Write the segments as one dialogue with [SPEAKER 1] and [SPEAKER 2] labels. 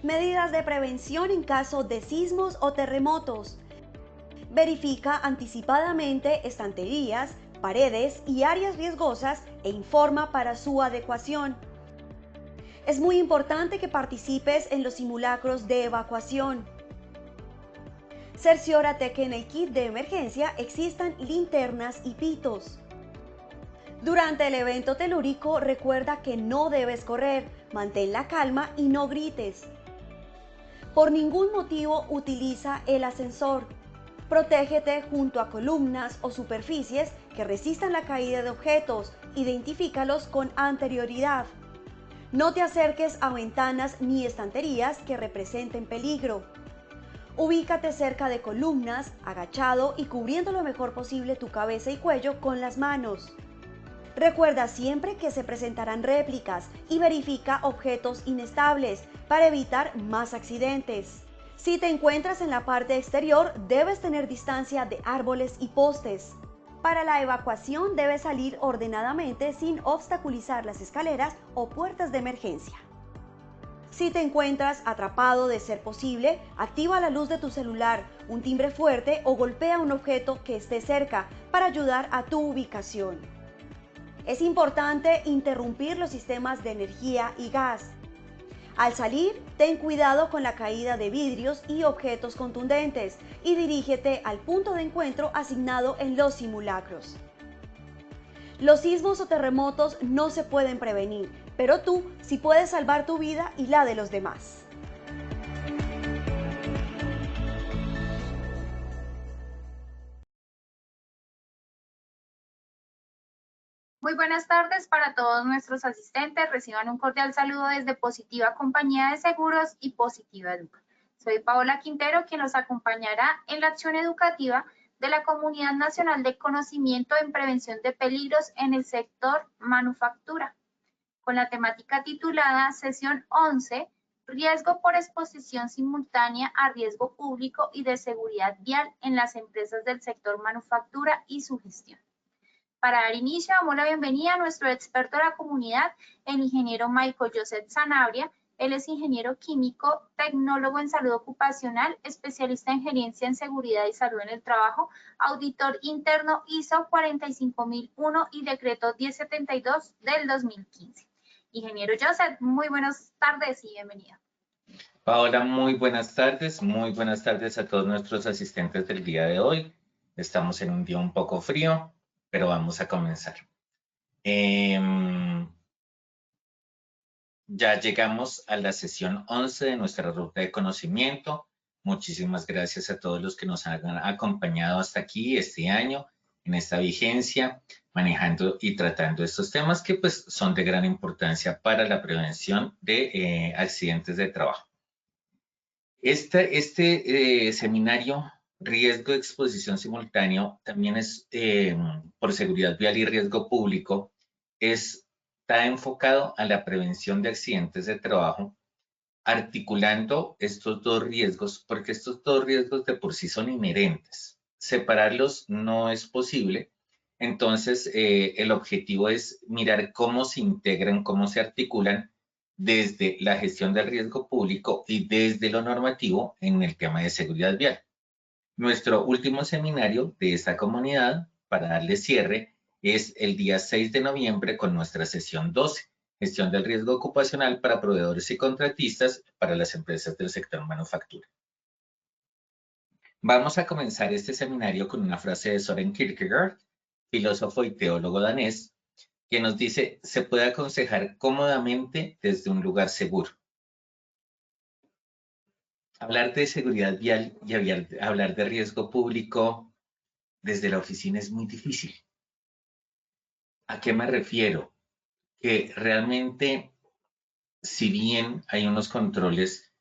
[SPEAKER 1] Medidas de prevención en caso de sismos o terremotos. Verifica anticipadamente estanterías, paredes y áreas riesgosas e informa para su adecuación. Es muy importante que participes en los simulacros de evacuación. Cerciórate que en el kit de emergencia existan linternas y pitos. Durante el evento telúrico, recuerda que no debes correr, mantén la calma y no grites. Por ningún motivo utiliza el ascensor. Protégete junto a columnas o superficies que resistan la caída de objetos. Identifícalos con anterioridad. No te acerques a ventanas ni estanterías que representen peligro. Ubícate cerca de columnas, agachado y cubriendo lo mejor posible tu cabeza y cuello con las manos. Recuerda siempre que se presentarán réplicas y verifica objetos inestables para evitar más accidentes. Si te encuentras en la parte exterior, debes tener distancia de árboles y postes. Para la evacuación debes salir ordenadamente sin obstaculizar las escaleras o puertas de emergencia. Si te encuentras atrapado, de ser posible, activa la luz de tu celular, un timbre fuerte o golpea un objeto que esté cerca para ayudar a tu ubicación. Es importante interrumpir los sistemas de energía y gas. Al salir, ten cuidado con la caída de vidrios y objetos contundentes y dirígete al punto de encuentro asignado en los simulacros. Los sismos o terremotos no se pueden prevenir, pero tú sí puedes salvar tu vida y la de los demás.
[SPEAKER 2] Muy buenas tardes para todos nuestros asistentes. Reciban un cordial saludo desde Positiva Compañía de Seguros y Positiva Educa. Soy Paola Quintero, quien los acompañará en la acción educativa de la Comunidad Nacional de Conocimiento en Prevención de Peligros en el sector manufactura, con la temática titulada Sesión 11, Riesgo por exposición simultánea a riesgo público y de seguridad vial en las empresas del sector manufactura y su gestión. Para dar inicio, damos la bienvenida a nuestro experto de la comunidad, el ingeniero Michael Joseph Sanabria. Él es ingeniero químico, tecnólogo en salud ocupacional, especialista en gerencia en seguridad y salud en el trabajo, auditor interno ISO 45001 y decreto 1072 del 2015. Ingeniero Joseph, muy buenas tardes y bienvenido.
[SPEAKER 3] Paola, muy buenas tardes a todos nuestros asistentes del día de hoy. Estamos en un día un poco frío, pero vamos a comenzar. Ya llegamos a la sesión 11 de nuestra ruta de conocimiento. Muchísimas gracias a todos los que nos han acompañado hasta aquí este año, en esta vigencia, manejando y tratando estos temas que pues son de gran importancia para la prevención de accidentes de trabajo. Este seminario, riesgo de exposición simultáneo, también es por seguridad vial y riesgo público, está enfocado a la prevención de accidentes de trabajo, articulando estos dos riesgos, porque estos dos riesgos de por sí son inherentes. Separarlos no es posible. Entonces, el objetivo es mirar cómo se integran, cómo se articulan desde la gestión del riesgo público y desde lo normativo en el tema de seguridad vial. Nuestro último seminario de esta comunidad, para darle cierre, es el día 6 de noviembre con nuestra sesión 12, gestión del riesgo ocupacional para proveedores y contratistas para las empresas del sector manufactura. Vamos a comenzar este seminario con una frase de Søren Kierkegaard, filósofo y teólogo danés, que nos dice: se puede aconsejar cómodamente desde un lugar seguro. Hablar de seguridad vial y hablar de riesgo público desde la oficina es muy difícil. ¿A qué me refiero? Que realmente, si bien hay unos controles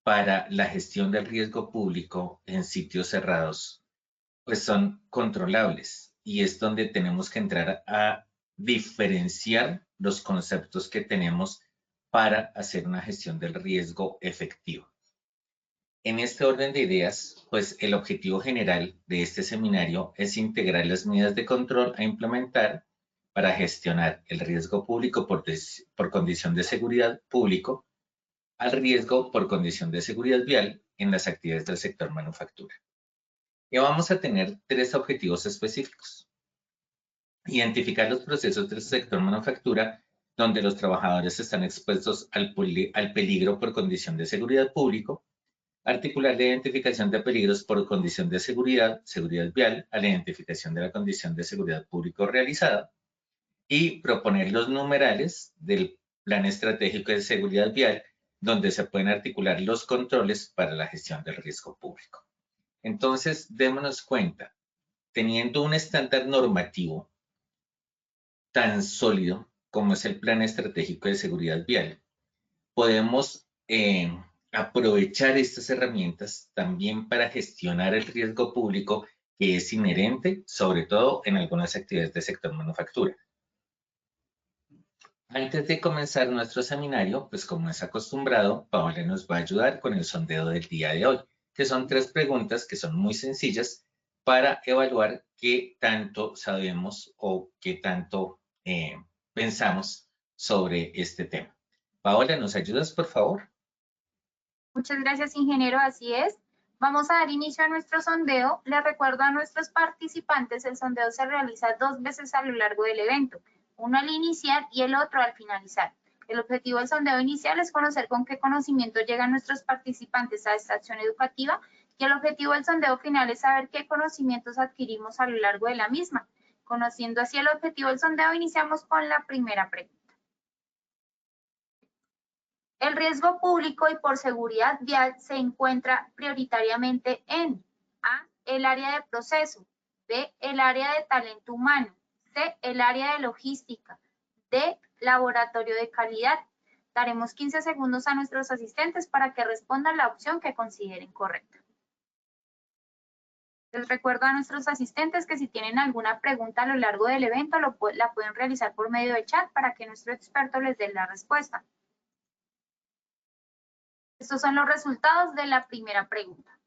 [SPEAKER 3] para la gestión del riesgo público en sitios cerrados, pues son controlables y es donde tenemos que entrar a diferenciar los conceptos que tenemos para hacer una gestión del riesgo efectiva. En este orden de ideas, pues el objetivo general de este seminario es integrar las medidas de control a implementar para gestionar el riesgo público por condición de seguridad público al riesgo por condición de seguridad vial en las actividades del sector manufactura. Y vamos a tener 3 objetivos específicos. Identificar los procesos del sector manufactura donde los trabajadores están expuestos al peligro por condición de seguridad público, articular la identificación de peligros por condición de seguridad vial, a la identificación de la condición de seguridad público realizada, y proponer los numerales del Plan Estratégico de Seguridad Vial, donde se pueden articular los controles para la gestión del riesgo público. Entonces, démonos cuenta, teniendo un estándar normativo tan sólido como es el Plan Estratégico de Seguridad Vial, podemos aprovechar estas herramientas también para gestionar el riesgo público que es inherente, sobre todo en algunas actividades del sector manufactura. Antes de comenzar nuestro seminario, pues como es acostumbrado, Paola nos va a ayudar con el sondeo del día de hoy, que son 3 preguntas que son muy sencillas para evaluar qué tanto sabemos o qué tanto pensamos sobre este tema. Paola, ¿nos ayudas, por favor?
[SPEAKER 2] Muchas gracias, ingeniero. Así es. Vamos a dar inicio a nuestro sondeo. Les recuerdo a nuestros participantes, el sondeo se realiza 2 veces a lo largo del evento, uno al iniciar y el otro al finalizar. El objetivo del sondeo inicial es conocer con qué conocimiento llegan nuestros participantes a esta acción educativa, y el objetivo del sondeo final es saber qué conocimientos adquirimos a lo largo de la misma. Conociendo así el objetivo del sondeo, iniciamos con la primera pregunta. El riesgo público y por seguridad vial se encuentra prioritariamente en A, el área de proceso, B, el área de talento humano, C, el área de logística, D, laboratorio de calidad. Daremos 15 segundos a nuestros asistentes para que respondan la opción que consideren correcta. Les recuerdo a nuestros asistentes que si tienen alguna pregunta a lo largo del evento, la pueden realizar por medio de chat para que nuestro experto les dé la respuesta. Estos son los resultados de la primera pregunta.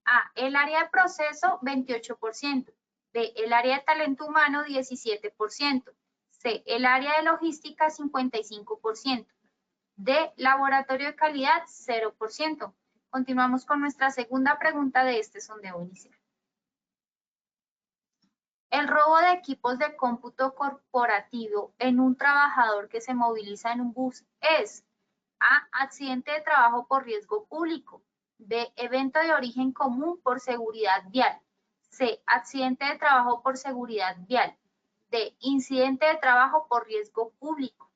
[SPEAKER 2] A, el área de proceso, 28%. B, el área de talento humano, 17%. C, el área de logística, 55%. D, laboratorio de calidad, 0%. Continuamos con nuestra segunda pregunta de este sondeo inicial. El robo de equipos de cómputo corporativo en un trabajador que se moviliza en un bus es A, accidente de trabajo por riesgo público. B, evento de origen común por seguridad vial. C, accidente de trabajo por seguridad vial. D, incidente de trabajo por riesgo público.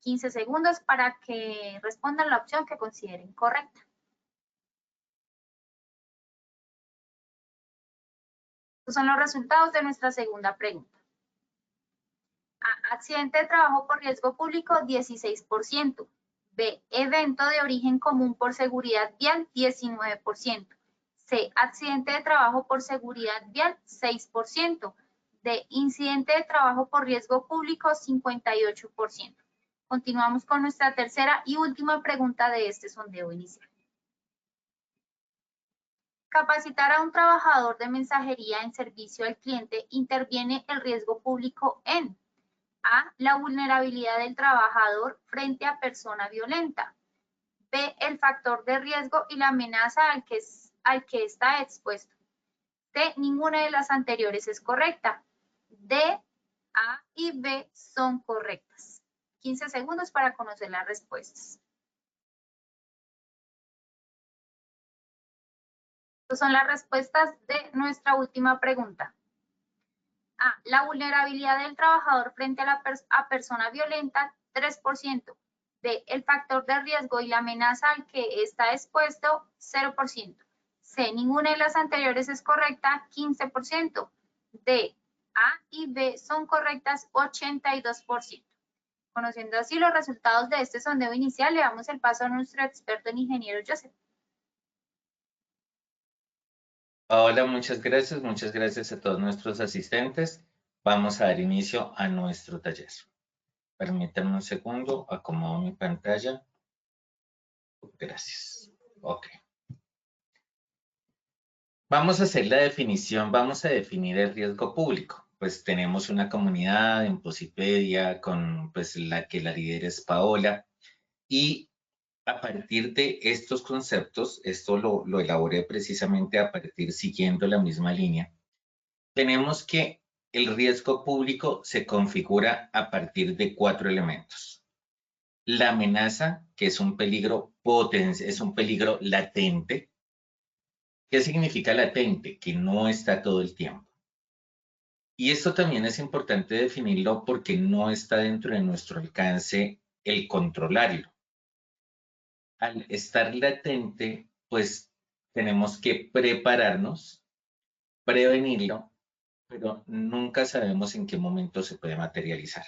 [SPEAKER 2] 15 segundos para que respondan la opción que consideren correcta. Estos son los resultados de nuestra segunda pregunta. A, accidente de trabajo por riesgo público, 16%. B, evento de origen común por seguridad vial, 19%. C, accidente de trabajo por seguridad vial, 6%. D, incidente de trabajo por riesgo público, 58%. Continuamos con nuestra tercera y última pregunta de este sondeo inicial. Capacitar a un trabajador de mensajería en servicio al cliente interviene el riesgo público en A, la vulnerabilidad del trabajador frente a persona violenta. B, el factor de riesgo y la amenaza al que está expuesto. C, ninguna de las anteriores es correcta. D, A y B son correctas. 15 segundos para conocer las respuestas. Estas son las respuestas de nuestra última pregunta. A, la vulnerabilidad del trabajador frente a persona violenta, 3%. B, el factor de riesgo y la amenaza al que está expuesto, 0%. C, ninguna de las anteriores es correcta, 15%. D, A y B son correctas, 82%. Conociendo así los resultados de este sondeo inicial, le damos el paso a nuestro experto en ingeniero Joseph.
[SPEAKER 3] Hola, muchas gracias a todos nuestros asistentes. Vamos a dar inicio a nuestro taller. Permítanme un segundo, acomodo mi pantalla. Gracias. Ok. Vamos a hacer la definición, vamos a definir el riesgo público. Pues tenemos una comunidad en Posipedia con pues la que la líder es Paola y A partir de estos conceptos, esto lo elaboré precisamente siguiendo la misma línea, tenemos que el riesgo público se configura a partir de 4 elementos. La amenaza, que es un peligro latente. ¿Qué significa latente? Que no está todo el tiempo. Y esto también es importante definirlo porque no está dentro de nuestro alcance el controlarlo. Al estar latente, pues tenemos que prepararnos, prevenirlo, pero nunca sabemos en qué momento se puede materializar.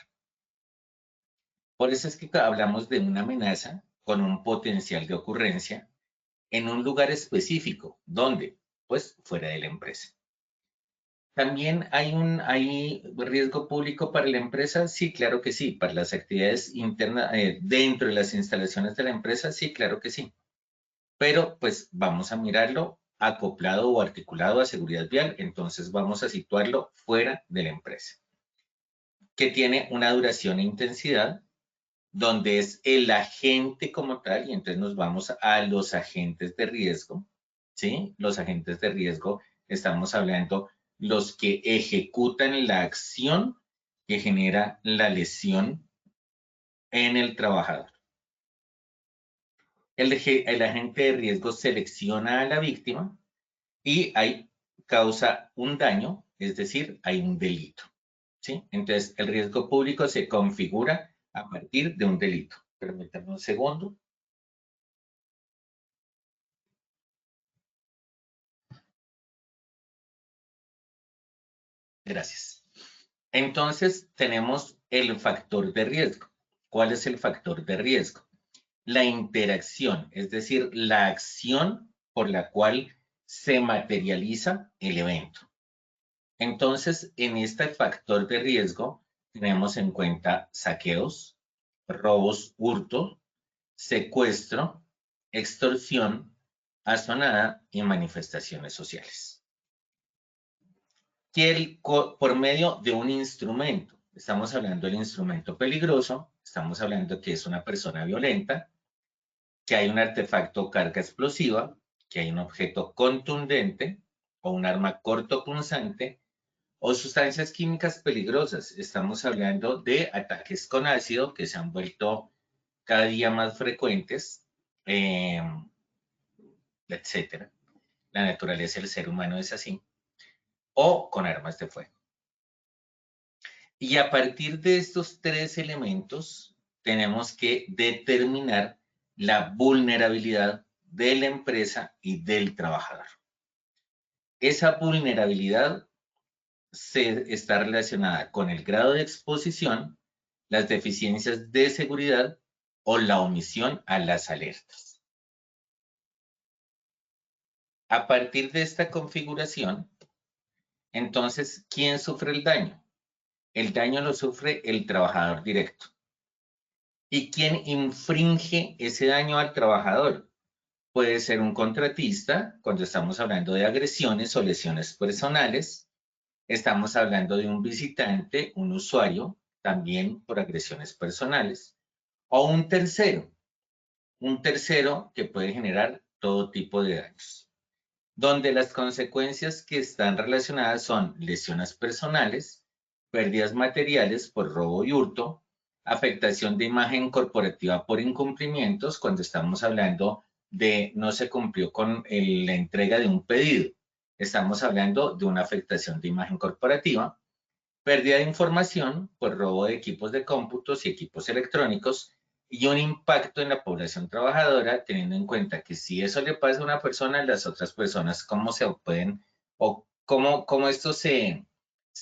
[SPEAKER 3] Por eso es que hablamos de una amenaza con un potencial de ocurrencia en un lugar específico. ¿Dónde? Pues fuera de la empresa. ¿También hay riesgo público para la empresa? Sí, claro que sí. Para las actividades internas dentro de las instalaciones de la empresa, sí, claro que sí. Pero pues vamos a mirarlo acoplado o articulado a seguridad vial, entonces vamos a situarlo fuera de la empresa, que tiene una duración e intensidad donde es el agente como tal, y entonces nos vamos a los agentes de riesgo, ¿sí? Los agentes de riesgo, estamos hablando los que ejecutan la acción que genera la lesión en el trabajador. El agente de riesgo selecciona a la víctima y ahí causa un daño, es decir, hay un delito, ¿sí? Entonces, el riesgo público se configura a partir de un delito. Permítanme un segundo. Gracias. Entonces, tenemos el factor de riesgo. ¿Cuál es el factor de riesgo? La interacción, es decir, la acción por la cual se materializa el evento. Entonces, en este factor de riesgo, tenemos en cuenta saqueos, robos, hurto, secuestro, extorsión, asonada y manifestaciones sociales. Por medio de un instrumento. Estamos hablando del instrumento peligroso, estamos hablando que es una persona violenta, que hay un artefacto o carga explosiva, que hay un objeto contundente o un arma cortopunzante o sustancias químicas peligrosas. Estamos hablando de ataques con ácido que se han vuelto cada día más frecuentes, etcétera. La naturaleza del ser humano es así. O con armas de fuego. Y a partir de estos 3 elementos, tenemos que determinar la vulnerabilidad de la empresa y del trabajador. Esa vulnerabilidad está relacionada con el grado de exposición, las deficiencias de seguridad o la omisión a las alertas. A partir de esta configuración, entonces, ¿quién sufre el daño? El daño lo sufre el trabajador directo. ¿Y quién infringe ese daño al trabajador? Puede ser un contratista, cuando estamos hablando de agresiones o lesiones personales. Estamos hablando de un visitante, un usuario, también por agresiones personales. O un tercero que puede generar todo tipo de daños. Donde las consecuencias que están relacionadas son lesiones personales, pérdidas materiales por robo y hurto, afectación de imagen corporativa por incumplimientos, cuando estamos hablando de no se cumplió con la entrega de un pedido. Estamos hablando de una afectación de imagen corporativa, pérdida de información por robo de equipos de cómputos y equipos electrónicos y un impacto en la población trabajadora, teniendo en cuenta que si eso le pasa a una persona, las otras personas, cómo se pueden o cómo esto se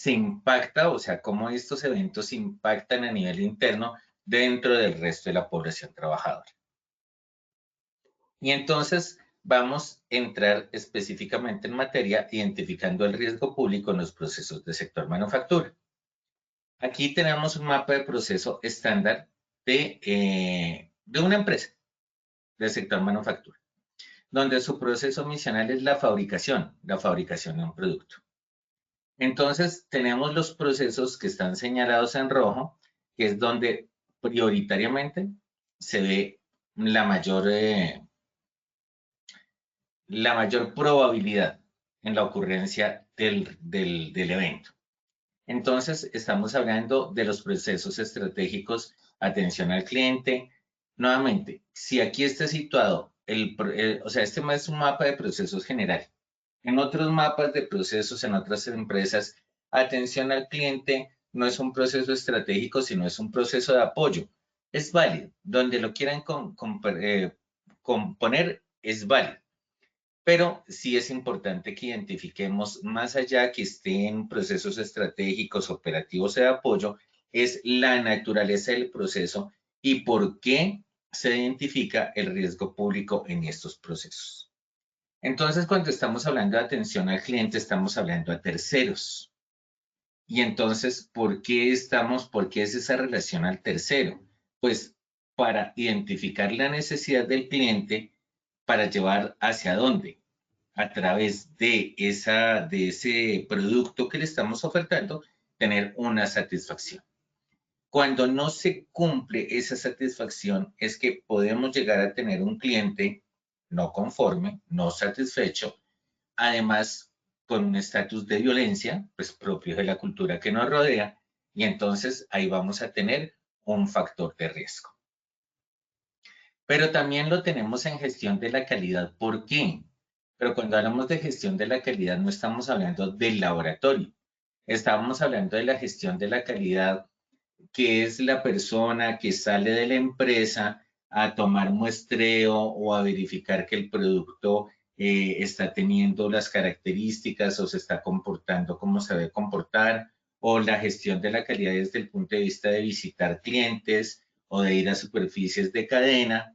[SPEAKER 3] impacta, o sea, cómo estos eventos impactan a nivel interno dentro del resto de la población trabajadora. Y entonces vamos a entrar específicamente en materia identificando el riesgo público en los procesos del sector manufactura. Aquí tenemos un mapa de proceso estándar de una empresa del sector manufactura, donde su proceso misional es la fabricación de un producto. Entonces, tenemos los procesos que están señalados en rojo, que es donde prioritariamente se ve la mayor probabilidad en la ocurrencia del evento. Entonces, estamos hablando de los procesos estratégicos, atención al cliente. Nuevamente, si aquí está situado, o sea, este es un mapa de procesos general. En otros mapas de procesos, en otras empresas, atención al cliente no es un proceso estratégico, sino es un proceso de apoyo. Es válido. Donde lo quieran componer, es válido. Pero sí es importante que identifiquemos, más allá que esté en procesos estratégicos, operativos de apoyo, es la naturaleza del proceso y por qué se identifica el riesgo público en estos procesos. Entonces, cuando estamos hablando de atención al cliente, estamos hablando a terceros. Y entonces, ¿por qué es esa relación al tercero? Pues para identificar la necesidad del cliente para llevar hacia dónde, a través de ese producto que le estamos ofertando, tener una satisfacción. Cuando no se cumple esa satisfacción, es que podemos llegar a tener un cliente no conforme, no satisfecho, además con un estatus de violencia, pues propio de la cultura que nos rodea, y entonces ahí vamos a tener un factor de riesgo. Pero también lo tenemos en gestión de la calidad. ¿Por qué? Pero cuando hablamos de gestión de la calidad no estamos hablando del laboratorio. Estamos hablando de la gestión de la calidad, que es la persona que sale de la empresa a tomar muestreo o a verificar que el producto está teniendo las características o se está comportando como se debe comportar, o la gestión de la calidad desde el punto de vista de visitar clientes o de ir a superficies de cadena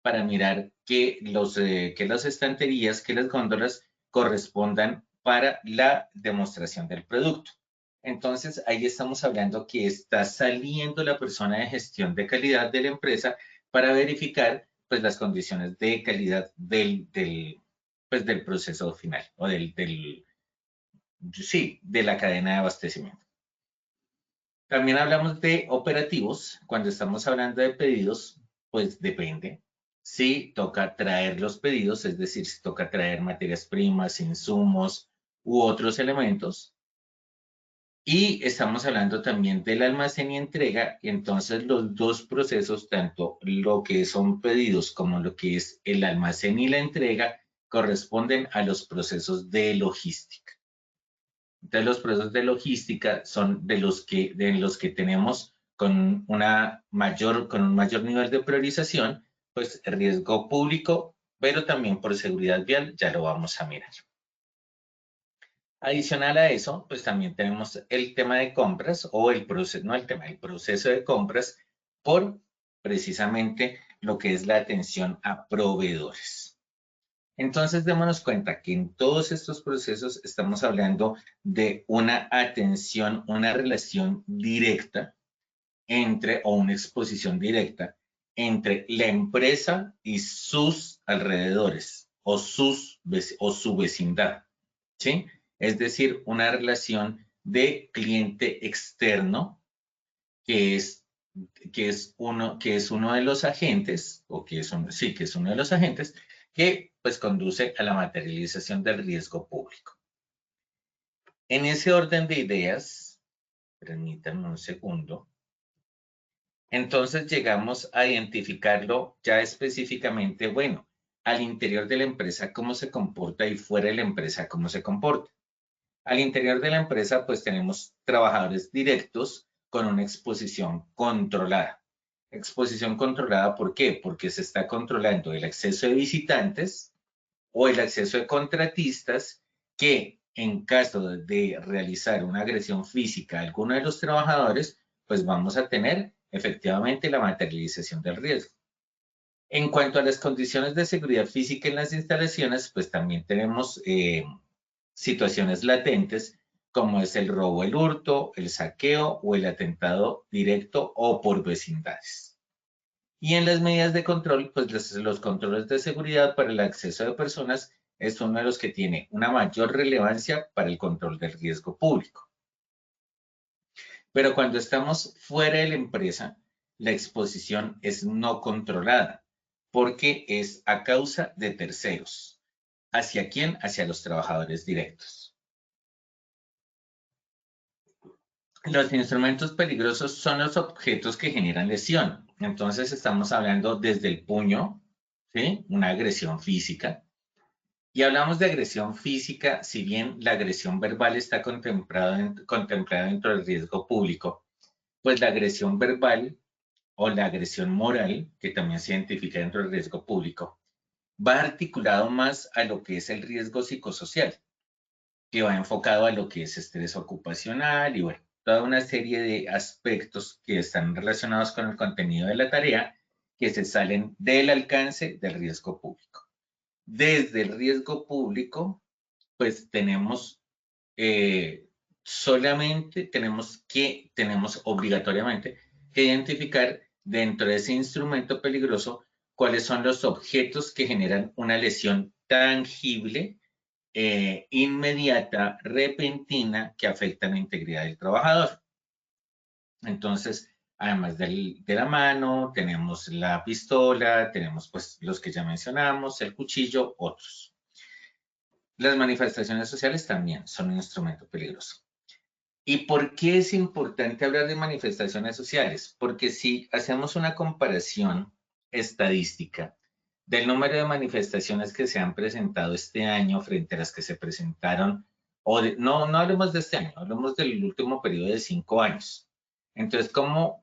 [SPEAKER 3] para mirar que las estanterías, que las góndolas correspondan para la demostración del producto. Entonces, ahí estamos hablando que está saliendo la persona de gestión de calidad de la empresa para verificar pues, las condiciones de calidad del proceso final o de la cadena de abastecimiento. También hablamos de operativos. Cuando estamos hablando de pedidos, pues depende. Si toca traer los pedidos, es decir, si toca traer materias primas, insumos u otros elementos. Y estamos hablando también del almacén y entrega. Y entonces los dos procesos, tanto lo que son pedidos como lo que es el almacén y la entrega, corresponden a los procesos de logística. Entonces, los procesos de logística son de los que tenemos con un mayor nivel de priorización, pues riesgo público, pero también por seguridad vial, ya lo vamos a mirar. Adicional a eso, pues también tenemos el tema de compras o el proceso de compras por precisamente lo que es la atención a proveedores. Entonces, démonos cuenta que en todos estos procesos estamos hablando de una atención, una relación directa o una exposición directa entre la empresa y sus alrededores o su vecindad, ¿sí? Es decir, una relación de cliente externo que es uno de los agentes, que es uno de los agentes que pues conduce a la materialización del riesgo público. En ese orden de ideas, permítanme un segundo, entonces llegamos a identificarlo ya específicamente, bueno, al interior de la empresa cómo se comporta y fuera de la empresa cómo se comporta. Al interior de la empresa pues tenemos trabajadores directos con una exposición controlada. Exposición controlada, ¿por qué? Porque se está controlando el acceso de visitantes o el acceso de contratistas que en caso de realizar una agresión física a alguno de los trabajadores, pues vamos a tener efectivamente la materialización del riesgo. En cuanto a las condiciones de seguridad física en las instalaciones, pues también tenemos situaciones latentes como es el robo, el hurto, el saqueo o el atentado directo o por vecindades. Y en las medidas de control, pues los controles de seguridad para el acceso de personas es uno de los que tiene una mayor relevancia para el control del riesgo público. Pero cuando estamos fuera de la empresa, la exposición es no controlada. porque es a causa de terceros. ¿Hacia quién? Hacia los trabajadores directos. Los instrumentos peligrosos son los objetos que generan lesión. Entonces estamos hablando desde el puño, ¿sí? Una agresión física. Y hablamos de agresión física, si bien la agresión verbal está contemplada dentro del riesgo público, pues la agresión verbal o la agresión moral, que también se identifica dentro del riesgo público, va articulado más a lo que es el riesgo psicosocial, que va enfocado a lo que es estrés ocupacional y bueno, toda una serie de aspectos que están relacionados con el contenido de la tarea que se salen del alcance del riesgo público. Desde el riesgo público, pues tenemos tenemos obligatoriamente que identificar dentro de ese instrumento peligroso cuáles son los objetos que generan una lesión tangible, inmediata, repentina, que afecta la integridad del trabajador. Entonces, además de la mano, tenemos la pistola, tenemos pues los que ya mencionamos, el cuchillo, otros. Las manifestaciones sociales también son un instrumento peligroso. ¿Y por qué es importante hablar de manifestaciones sociales? Porque si hacemos una comparación estadística del número de manifestaciones que se han presentado este año frente a las que se presentaron, no hablemos de este año, hablemos del último periodo de 5 años. Entonces,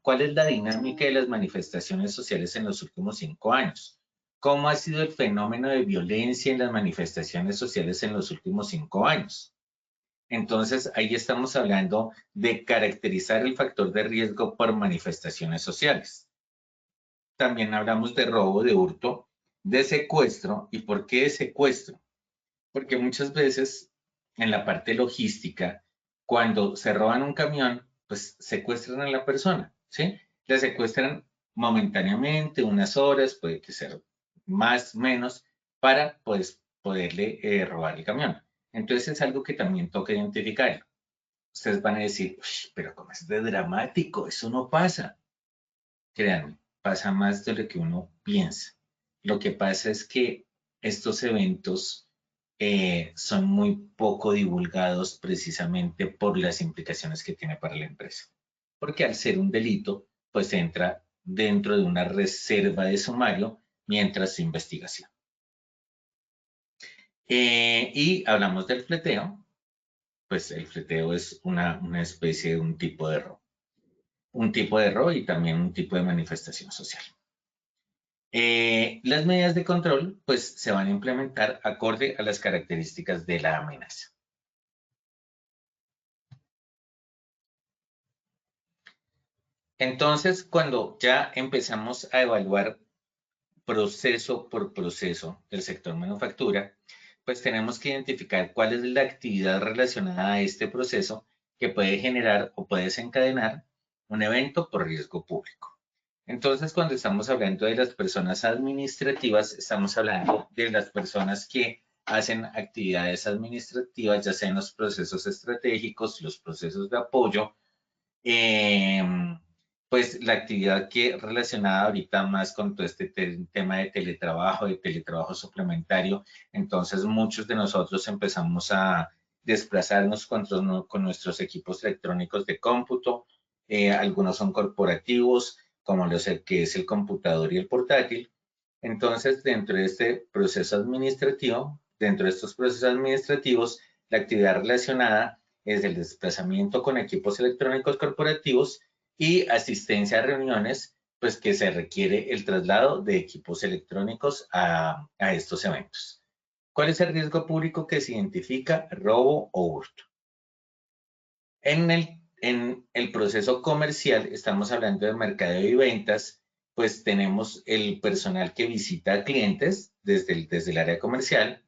[SPEAKER 3] ¿cuál es la dinámica de las manifestaciones sociales en los últimos 5 años? ¿Cómo ha sido el fenómeno de violencia en las manifestaciones sociales en los últimos 5 años? Entonces, ahí estamos hablando de caracterizar el factor de riesgo por manifestaciones sociales. También hablamos de robo, de hurto, de secuestro. ¿Y por qué de secuestro? Porque muchas veces en la parte logística, cuando se roban un camión, pues secuestran a la persona, ¿sí? La secuestran momentáneamente, unas horas, puede que sea más, menos, para pues poderle robar el camión. Entonces es algo que también toca identificar. Ustedes van a decir, pero ¿cómo es de dramático? Eso no pasa. Créanme, pasa más de lo que uno piensa. Lo que pasa es que estos eventos son muy poco divulgados precisamente por las implicaciones que tiene para la empresa. Porque al ser un delito, pues entra dentro de una reserva de sumario mientras su investigación. Y hablamos del fleteo, pues el fleteo es una especie de un tipo de robo. Un tipo de robo y también un tipo de manifestación social. Las medidas de control, pues, se van a implementar acorde a las características de la amenaza. Entonces, cuando ya empezamos a evaluar proceso por proceso del sector manufactura, pues tenemos que identificar cuál es la actividad relacionada a este proceso que puede generar o puede desencadenar un evento por riesgo público. Entonces, cuando estamos hablando de las personas administrativas, estamos hablando de las personas que hacen actividades administrativas, ya sea en los procesos estratégicos, los procesos de apoyo, pues la actividad que relacionada ahorita más con todo este tema de teletrabajo suplementario, entonces muchos de nosotros empezamos a desplazarnos con nuestros equipos electrónicos de cómputo, algunos son corporativos, como que es el computador y el portátil. Entonces, dentro de este proceso administrativo, dentro de estos procesos administrativos, la actividad relacionada es el desplazamiento con equipos electrónicos corporativos y asistencia a reuniones, pues que se requiere el traslado de equipos electrónicos a estos eventos. ¿Cuál es el riesgo público que se identifica? Robo o hurto. En el proceso comercial, estamos hablando de mercadeo y ventas, pues tenemos el personal que visita a clientes desde el área comercial,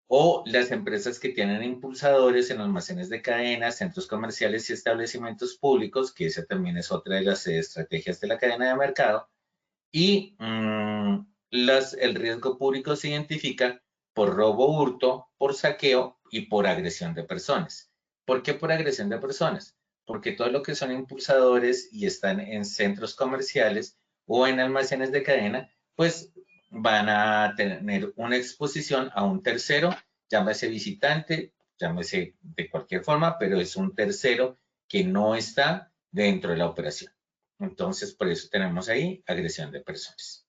[SPEAKER 3] o las empresas que tienen impulsadores en almacenes de cadenas, centros comerciales y establecimientos públicos, que esa también es otra de las estrategias de la cadena de mercado. Y el riesgo público se identifica por robo, hurto, por saqueo y por agresión de personas. ¿Por qué por agresión de personas? Porque todo lo que son impulsadores y están en centros comerciales o en almacenes de cadena, pues van a tener una exposición a un tercero, llámese visitante, llámese de cualquier forma, pero es un tercero que no está dentro de la operación. Entonces, por eso tenemos ahí agresión de personas.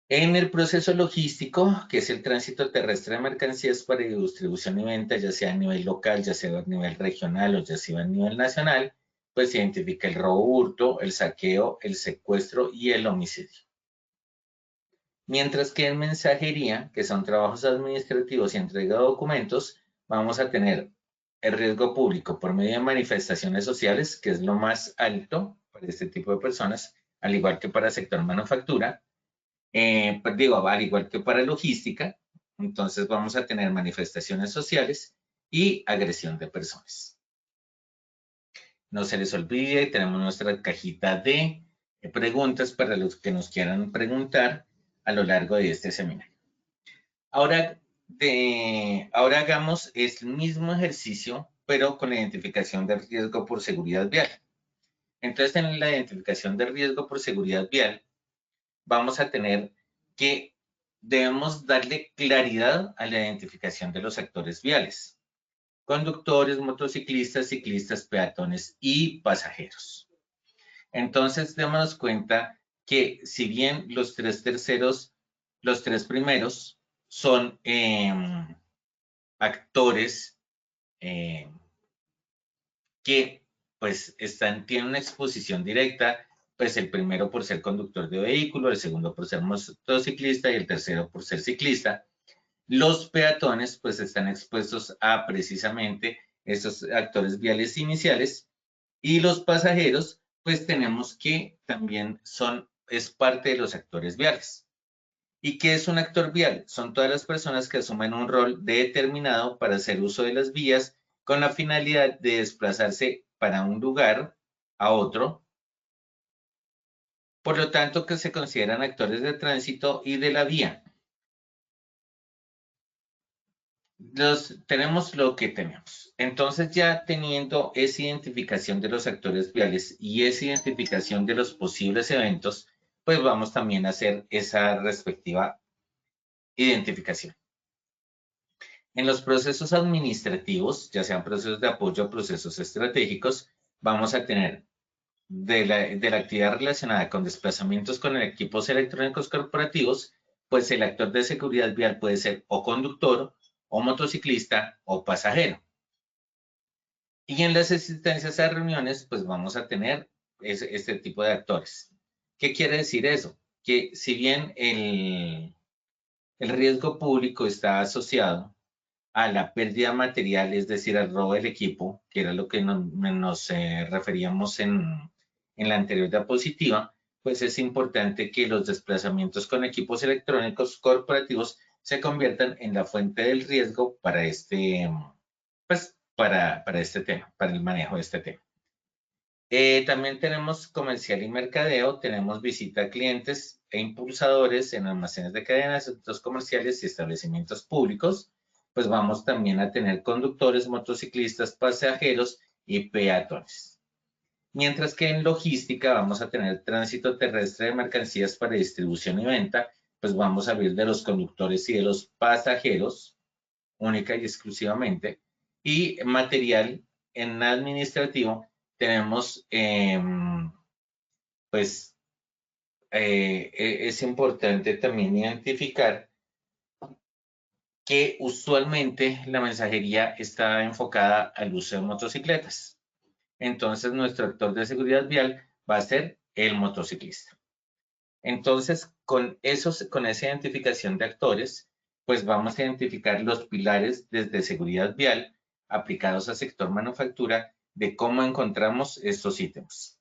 [SPEAKER 3] En el proceso logístico, que es el tránsito terrestre de mercancías para distribución y venta, ya sea a nivel local, ya sea a nivel regional o ya sea a nivel nacional, pues se identifica el robo, hurto, el saqueo, el secuestro y el homicidio. Mientras que en mensajería, que son trabajos administrativos y entrega de documentos, vamos a tener el riesgo público por medio de manifestaciones sociales, que es lo más alto para este tipo de personas, al igual que para el sector manufactura, pues digo, al igual que para logística. Entonces vamos a tener manifestaciones sociales y agresión de personas. No se les olvide, tenemos nuestra cajita de preguntas para los que nos quieran preguntar a lo largo de este seminario. Ahora hagamos el mismo ejercicio, pero con la identificación del riesgo por seguridad vial. Entonces, en la identificación del riesgo por seguridad vial, vamos a tener que debemos darle claridad a la identificación de los actores viales: conductores, motociclistas, ciclistas, peatones y pasajeros. Entonces, démonos cuenta que si bien los tres primeros son actores que pues tienen una exposición directa, pues el primero por ser conductor de vehículo, el segundo por ser motociclista y el tercero por ser ciclista. Los peatones pues están expuestos a precisamente esos actores viales iniciales, y los pasajeros pues tenemos que también es parte de los actores viales. ¿Y qué es un actor vial? Son todas las personas que asumen un rol determinado para hacer uso de las vías con la finalidad de desplazarse para un lugar a otro. Por lo tanto, que se consideran actores de tránsito y de la vía. Tenemos lo que tenemos. Entonces, ya teniendo esa identificación de los actores viales y esa identificación de los posibles eventos, pues vamos también a hacer esa respectiva identificación. En los procesos administrativos, ya sean procesos de apoyo o procesos estratégicos, vamos a tener de la actividad relacionada con desplazamientos con equipos electrónicos corporativos, pues el actor de seguridad vial puede ser o conductor, o motociclista, o pasajero. Y en las asistencias a reuniones, pues vamos a tener este tipo de actores. ¿Qué quiere decir eso? Que si bien el riesgo público está asociado a la pérdida material, es decir, al robo del equipo, que era lo que nos referíamos en la anterior diapositiva, pues es importante que los desplazamientos con equipos electrónicos corporativos se conviertan en la fuente del riesgo para para este tema, para el manejo de este tema. También tenemos comercial y mercadeo, tenemos visita a clientes e impulsadores en almacenes de cadenas, centros comerciales y establecimientos públicos. Pues vamos también a tener conductores, motociclistas, pasajeros y peatones. Mientras que en logística vamos a tener tránsito terrestre de mercancías para distribución y venta, pues vamos a ver de los conductores y de los pasajeros, única y exclusivamente. Y material en administrativo tenemos, es importante también identificar que usualmente la mensajería está enfocada al uso de motocicletas. Entonces, nuestro actor de seguridad vial va a ser el motociclista. Entonces, con esa identificación de actores, pues vamos a identificar los pilares desde seguridad vial aplicados al sector manufactura de cómo encontramos estos ítems.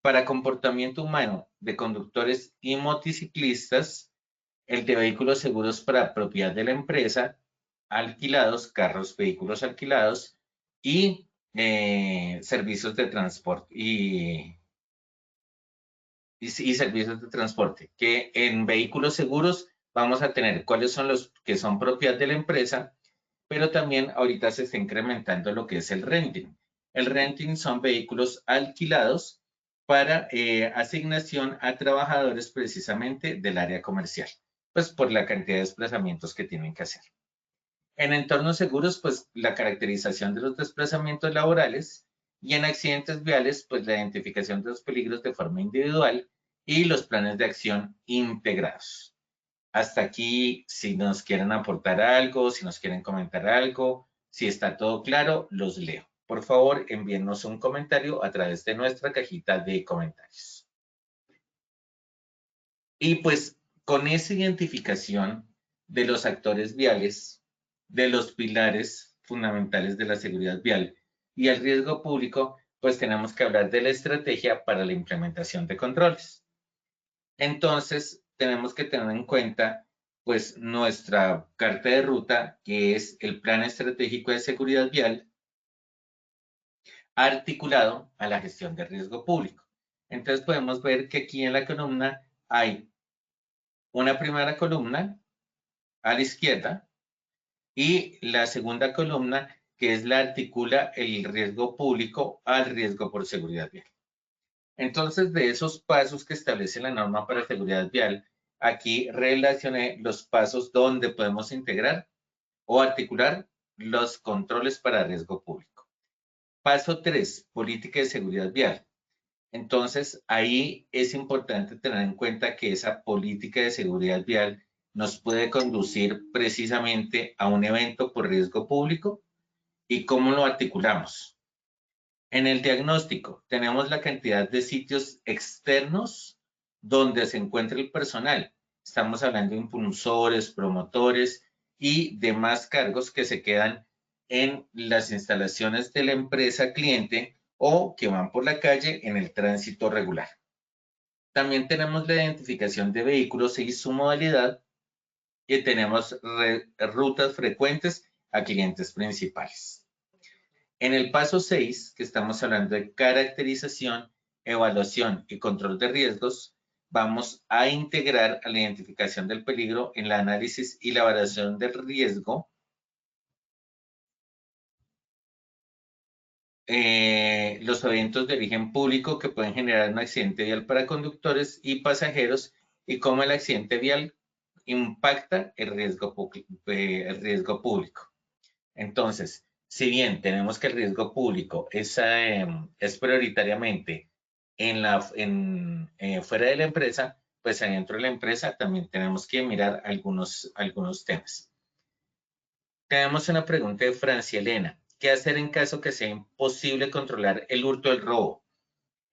[SPEAKER 3] Para comportamiento humano de conductores y motociclistas, el de vehículos seguros para propiedad de la empresa, alquilados, carros, vehículos alquilados y servicios de transporte y servicios de transporte, que en vehículos seguros vamos a tener cuáles son los que son propiedad de la empresa, pero también ahorita se está incrementando lo que es el renting. El renting son vehículos alquilados para asignación a trabajadores precisamente del área comercial. pues por la cantidad de desplazamientos que tienen que hacer. En entornos seguros, pues la caracterización de los desplazamientos laborales, y en accidentes viales, pues la identificación de los peligros de forma individual y los planes de acción integrados. Hasta aquí, si nos quieren aportar algo, si nos quieren comentar algo, si está todo claro, los leo. Por favor, envíennos un comentario a través de nuestra cajita de comentarios. Y pues con esa identificación de los actores viales, de los pilares fundamentales de la seguridad vial y el riesgo público, pues tenemos que hablar de la estrategia para la implementación de controles. Entonces, tenemos que tener en cuenta pues nuestra carta de ruta, que es el Plan Estratégico de Seguridad Vial, articulado a la gestión de riesgo público. Entonces, podemos ver que aquí en la columna hay una primera columna a la izquierda y la segunda columna, que es la articula el riesgo público al riesgo por seguridad vial. Entonces, de esos pasos que establece la norma para seguridad vial, aquí relacioné los pasos donde podemos integrar o articular los controles para riesgo público. Paso 3, política de seguridad vial. Entonces, ahí es importante tener en cuenta que esa política de seguridad vial nos puede conducir precisamente a un evento por riesgo público y cómo lo articulamos. En el diagnóstico tenemos la cantidad de sitios externos donde se encuentra el personal. Estamos hablando de impulsores, promotores y demás cargos que se quedan en las instalaciones de la empresa cliente o que van por la calle en el tránsito regular. También tenemos la identificación de vehículos y su modalidad y tenemos rutas frecuentes a clientes principales. En el paso 6, que estamos hablando de caracterización, evaluación y control de riesgos, vamos a integrar a la identificación del peligro en el análisis y la evaluación del riesgo, los eventos de origen público que pueden generar un accidente vial para conductores y pasajeros y cómo el accidente vial impacta el riesgo público. Entonces, si bien tenemos que el riesgo público es prioritariamente fuera de la empresa, pues adentro de la empresa también tenemos que mirar algunos temas. Tenemos una pregunta de Francia Elena. ¿Qué hacer en caso que sea imposible controlar el hurto o el robo?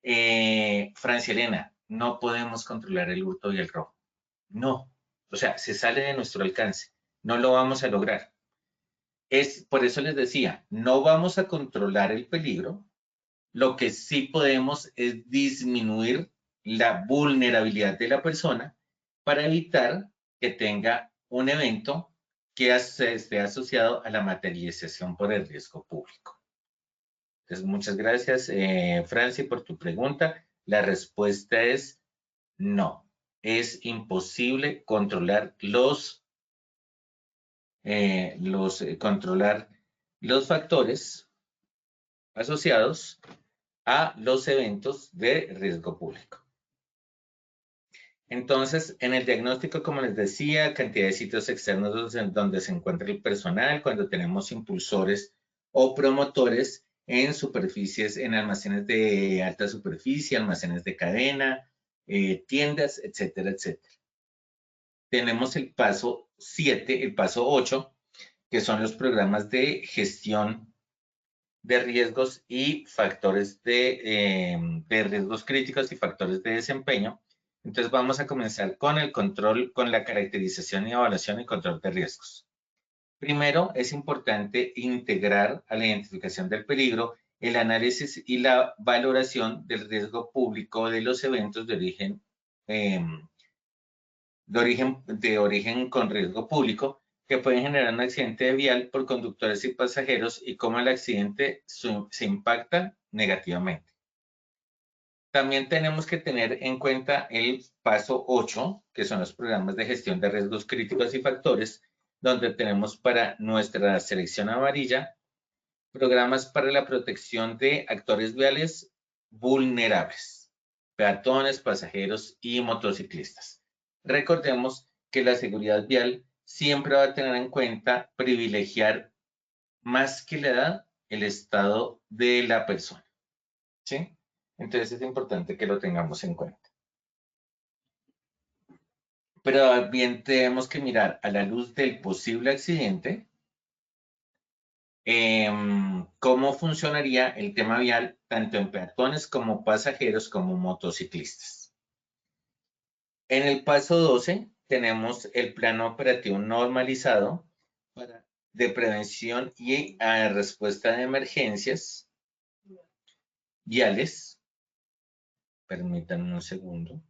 [SPEAKER 3] Francia Elena, no podemos controlar el hurto y el robo. No, o sea, se sale de nuestro alcance. No lo vamos a lograr. Por eso les decía, no vamos a controlar el peligro, lo que sí podemos es disminuir la vulnerabilidad de la persona para evitar que tenga un evento que esté asociado a la materialización por el riesgo público. Entonces, muchas gracias, Franci, por tu pregunta. La respuesta es no. Es imposible controlar controlar los factores asociados a los eventos de riesgo público. Entonces, en el diagnóstico, como les decía, cantidad de sitios externos donde se encuentra el personal, cuando tenemos impulsores o promotores en superficies, en almacenes de alta superficie, almacenes de cadena, tiendas, etcétera, etcétera. Tenemos el paso 7, el paso 8, que son los programas de gestión de riesgos y factores de riesgos críticos y factores de desempeño. Entonces vamos a comenzar con el control, con la caracterización y evaluación y control de riesgos. Primero, es importante integrar a la identificación del peligro el análisis y la valoración del riesgo público de los eventos de origen con riesgo público que pueden generar un accidente vial por conductores y pasajeros y cómo el accidente se impacta negativamente. También tenemos que tener en cuenta el paso 8, que son los programas de gestión de riesgos críticos y factores, donde tenemos para nuestra selección amarilla programas para la protección de actores viales vulnerables, peatones, pasajeros y motociclistas. Recordemos que la seguridad vial siempre va a tener en cuenta privilegiar más que la edad el estado de la persona, ¿sí? Entonces es importante que lo tengamos en cuenta. Pero bien tenemos que mirar a la luz del posible accidente cómo funcionaría el tema vial tanto en peatones como pasajeros como motociclistas. En el paso 12 tenemos el plano operativo normalizado de prevención y respuesta de emergencias viales. Permítanme un segundo.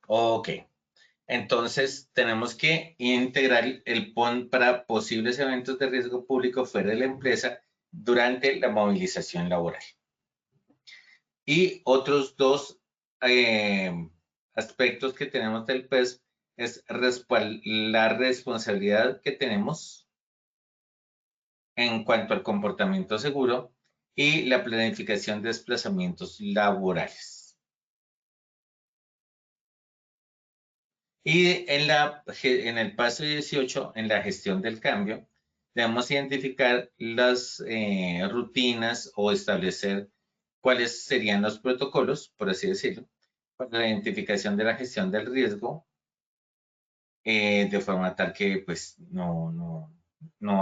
[SPEAKER 3] Ok. Entonces, tenemos que integrar el PON para posibles eventos de riesgo público fuera de la empresa durante la movilización laboral. Y otros dos aspectos que tenemos del PES es la responsabilidad que tenemos en cuanto al comportamiento seguro y la planificación de desplazamientos laborales. Y en el paso 18, en la gestión del cambio, debemos identificar las rutinas o establecer cuáles serían los protocolos, por así decirlo, para la identificación de la gestión del riesgo, de forma tal que pues no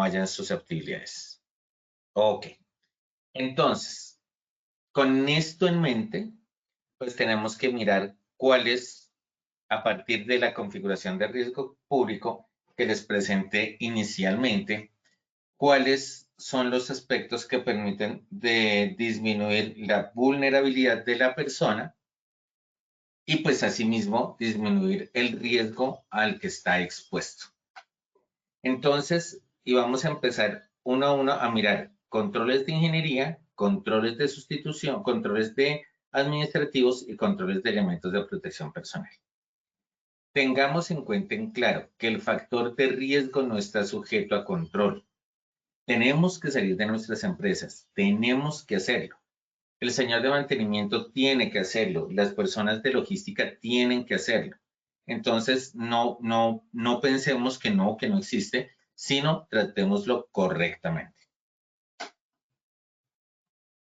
[SPEAKER 3] hayan susceptibilidades. Ok. Entonces, con esto en mente, pues tenemos que mirar cuáles, a partir de la configuración de riesgo público que les presenté inicialmente, cuáles son los aspectos que permiten disminuir la vulnerabilidad de la persona y pues asimismo disminuir el riesgo al que está expuesto. Entonces, y vamos a empezar uno a uno a mirar controles de ingeniería, controles de sustitución, controles de administrativos y controles de elementos de protección personal. Tengamos en cuenta en claro que el factor de riesgo no está sujeto a control. Tenemos que salir de nuestras empresas, tenemos que hacerlo. El señor de mantenimiento tiene que hacerlo, las personas de logística tienen que hacerlo. Entonces, no pensemos que no existe, sino tratémoslo correctamente.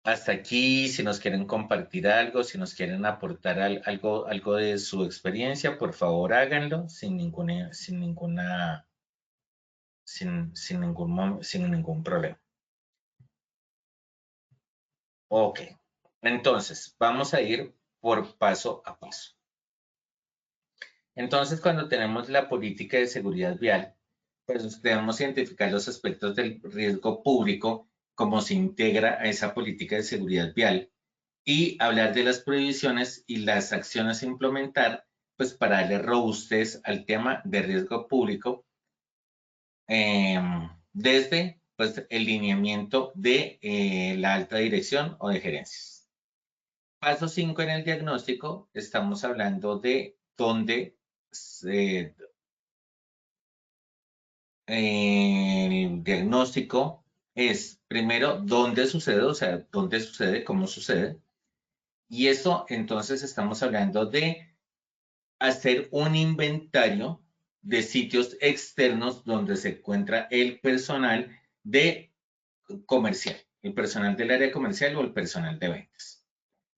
[SPEAKER 3] Hasta aquí, si nos quieren compartir algo, si nos quieren aportar algo de su experiencia, por favor háganlo sin ningún problema. Ok, entonces vamos a ir por paso a paso. Entonces, cuando tenemos la política de seguridad vial, pues debemos identificar los aspectos del riesgo público, cómo se integra a esa política de seguridad vial y hablar de las prohibiciones y las acciones a implementar, pues para darle robustez al tema de riesgo público desde pues, el lineamiento de la alta dirección o de gerencias. Paso 5 en el diagnóstico, estamos hablando de dónde el diagnóstico es primero dónde sucede, o sea, dónde sucede, cómo sucede. Y eso entonces estamos hablando de hacer un inventario de sitios externos donde se encuentra el personal de comercial, el personal del área comercial o el personal de ventas.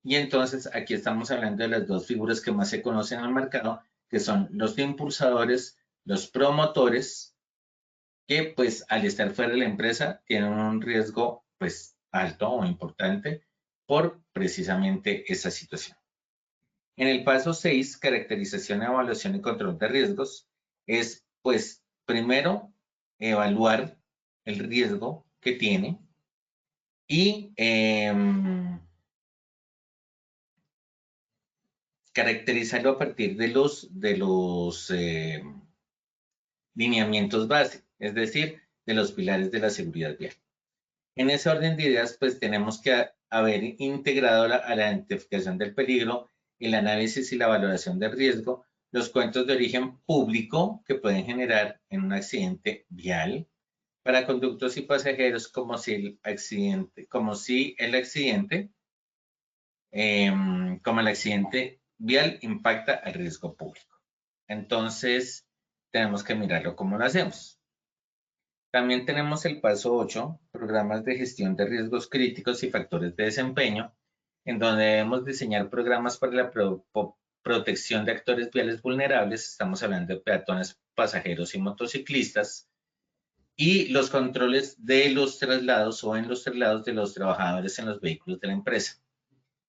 [SPEAKER 3] Y entonces aquí estamos hablando de las dos figuras que más se conocen en el mercado, que son los impulsadores, los promotores, que pues al estar fuera de la empresa tienen un riesgo pues alto o importante por precisamente esa situación. En el paso 6, caracterización, evaluación y control de riesgos, es pues primero evaluar el riesgo que tiene y caracterizarlo a partir de los lineamientos base, es decir, de los pilares de la seguridad vial. En ese orden de ideas, pues tenemos que haber integrado a la identificación del peligro, el análisis y la valoración del riesgo, los cuentos de origen público que pueden generar en un accidente vial, para conductos y pasajeros como si el accidente vial impacta al riesgo público. Entonces, tenemos que mirarlo cómo lo hacemos. También tenemos el paso 8, programas de gestión de riesgos críticos y factores de desempeño, en donde debemos diseñar programas para la protección de actores viales vulnerables. Estamos hablando de peatones, pasajeros y motociclistas, y los controles de los traslados o en los traslados de los trabajadores en los vehículos de la empresa.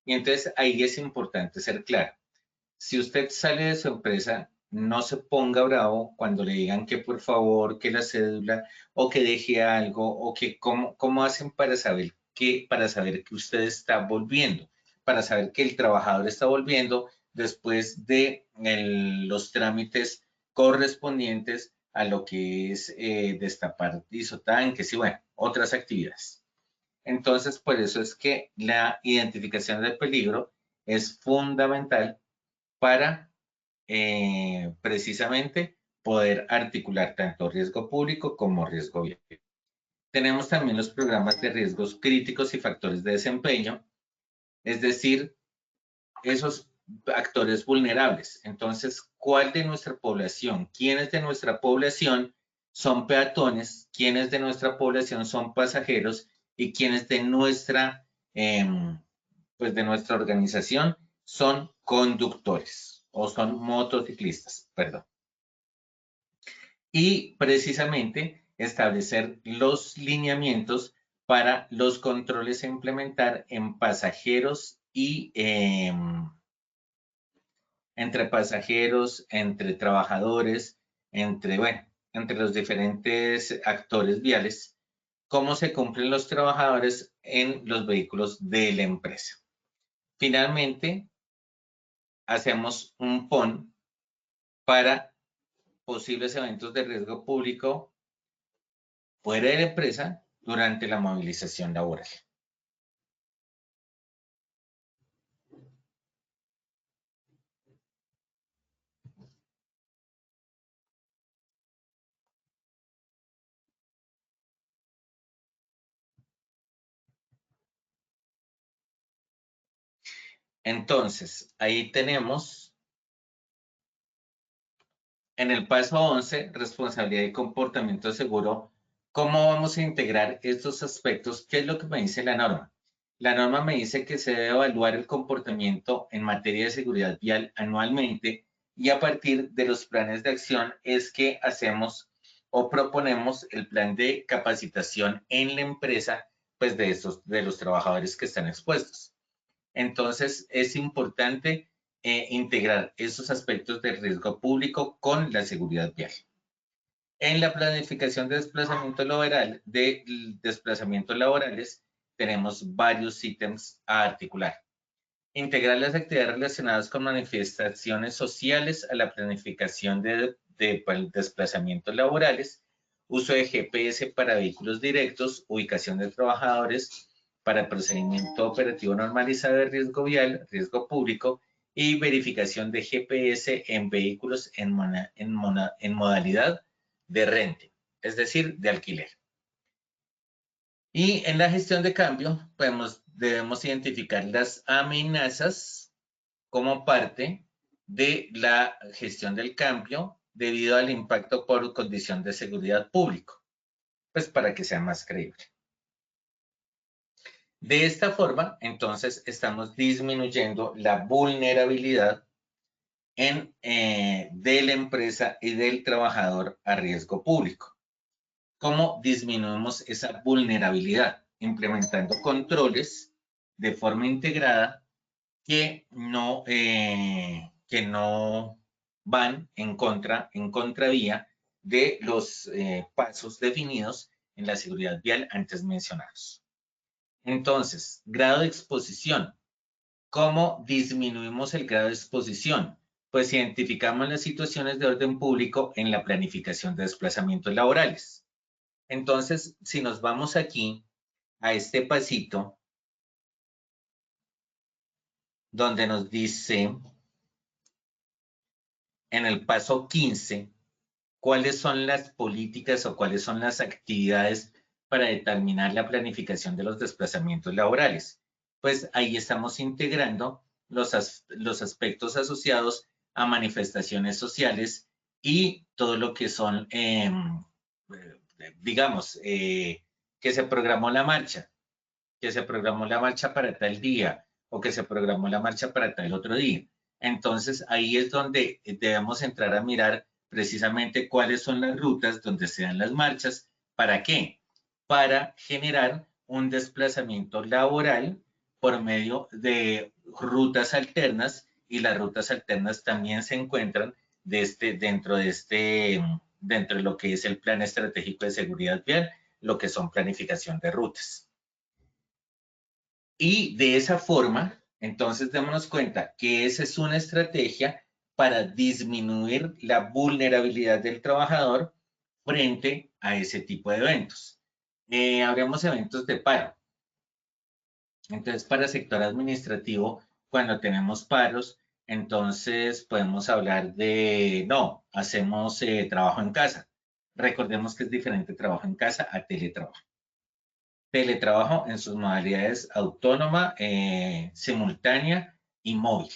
[SPEAKER 3] Y entonces ahí es importante ser claro. Si usted sale de su empresa, no se ponga bravo cuando le digan que por favor, que la cédula o que deje algo o que cómo hacen para saber que usted está volviendo, para saber que el trabajador está volviendo después de los trámites correspondientes a lo que es destapar isotanques y bueno, otras actividades. Entonces, por eso es que la identificación del peligro es fundamental para precisamente poder articular tanto riesgo público como riesgo vial. Tenemos también los programas de riesgos críticos y factores de desempeño, es decir, esos actores vulnerables. Entonces, ¿cuál de nuestra población? ¿Quiénes de nuestra población son peatones? ¿Quiénes de nuestra población son pasajeros? ¿Y quiénes de nuestra, de nuestra organización son conductores o son motociclistas? Perdón. Y precisamente establecer los lineamientos para los controles a implementar en pasajeros y entre pasajeros, entre trabajadores, entre los diferentes actores viales, cómo se cumplen los trabajadores en los vehículos de la empresa. Finalmente, hacemos un PON para posibles eventos de riesgo público fuera de la empresa durante la movilización laboral. Entonces, ahí tenemos en el paso 11, responsabilidad y comportamiento seguro, ¿cómo vamos a integrar estos aspectos? ¿Qué es lo que me dice la norma? La norma me dice que se debe evaluar el comportamiento en materia de seguridad vial anualmente y a partir de los planes de acción es que hacemos o proponemos el plan de capacitación en la empresa, pues de los trabajadores que están expuestos. Entonces, es importante integrar esos aspectos del riesgo público con la seguridad vial. En la planificación de desplazamientos laborales, tenemos varios ítems a articular. Integrar las actividades relacionadas con manifestaciones sociales a la planificación de desplazamientos laborales, uso de GPS para vehículos directos, ubicación de trabajadores, para procedimiento operativo normalizado de riesgo vial, riesgo público y verificación de GPS en vehículos en modalidad de rente, es decir, de alquiler. Y en la gestión de cambio debemos identificar las amenazas como parte de la gestión del cambio debido al impacto por condición de seguridad público, pues para que sea más creíble. De esta forma, entonces, estamos disminuyendo la vulnerabilidad de la empresa y del trabajador a riesgo público. ¿Cómo disminuimos esa vulnerabilidad? Implementando controles de forma integrada que no van en contravía de los pasos definidos en la seguridad vial antes mencionados. Entonces, grado de exposición. ¿Cómo disminuimos el grado de exposición? Pues identificamos las situaciones de orden público en la planificación de desplazamientos laborales. Entonces, si nos vamos aquí a este pasito, donde nos dice en el paso 15, cuáles son las políticas o cuáles son las actividades para determinar la planificación de los desplazamientos laborales. Pues ahí estamos integrando los aspectos asociados a manifestaciones sociales y todo lo que son, digamos, que se programó la marcha, para tal día o que se programó la marcha para tal otro día. Entonces ahí es donde debemos entrar a mirar precisamente cuáles son las rutas donde se dan las marchas. ¿Para qué? Para generar un desplazamiento laboral por medio de rutas alternas, y las rutas alternas también se encuentran dentro de lo que es el Plan Estratégico de Seguridad Vial, lo que son planificación de rutas. Y de esa forma, entonces démonos cuenta que esa es una estrategia para disminuir la vulnerabilidad del trabajador frente a ese tipo de eventos. Hablemos eventos de paro. Entonces, para sector administrativo, cuando tenemos paros, entonces podemos hablar de, no, hacemos trabajo en casa. Recordemos que es diferente trabajo en casa a teletrabajo. Teletrabajo en sus modalidades autónoma, simultánea y móvil,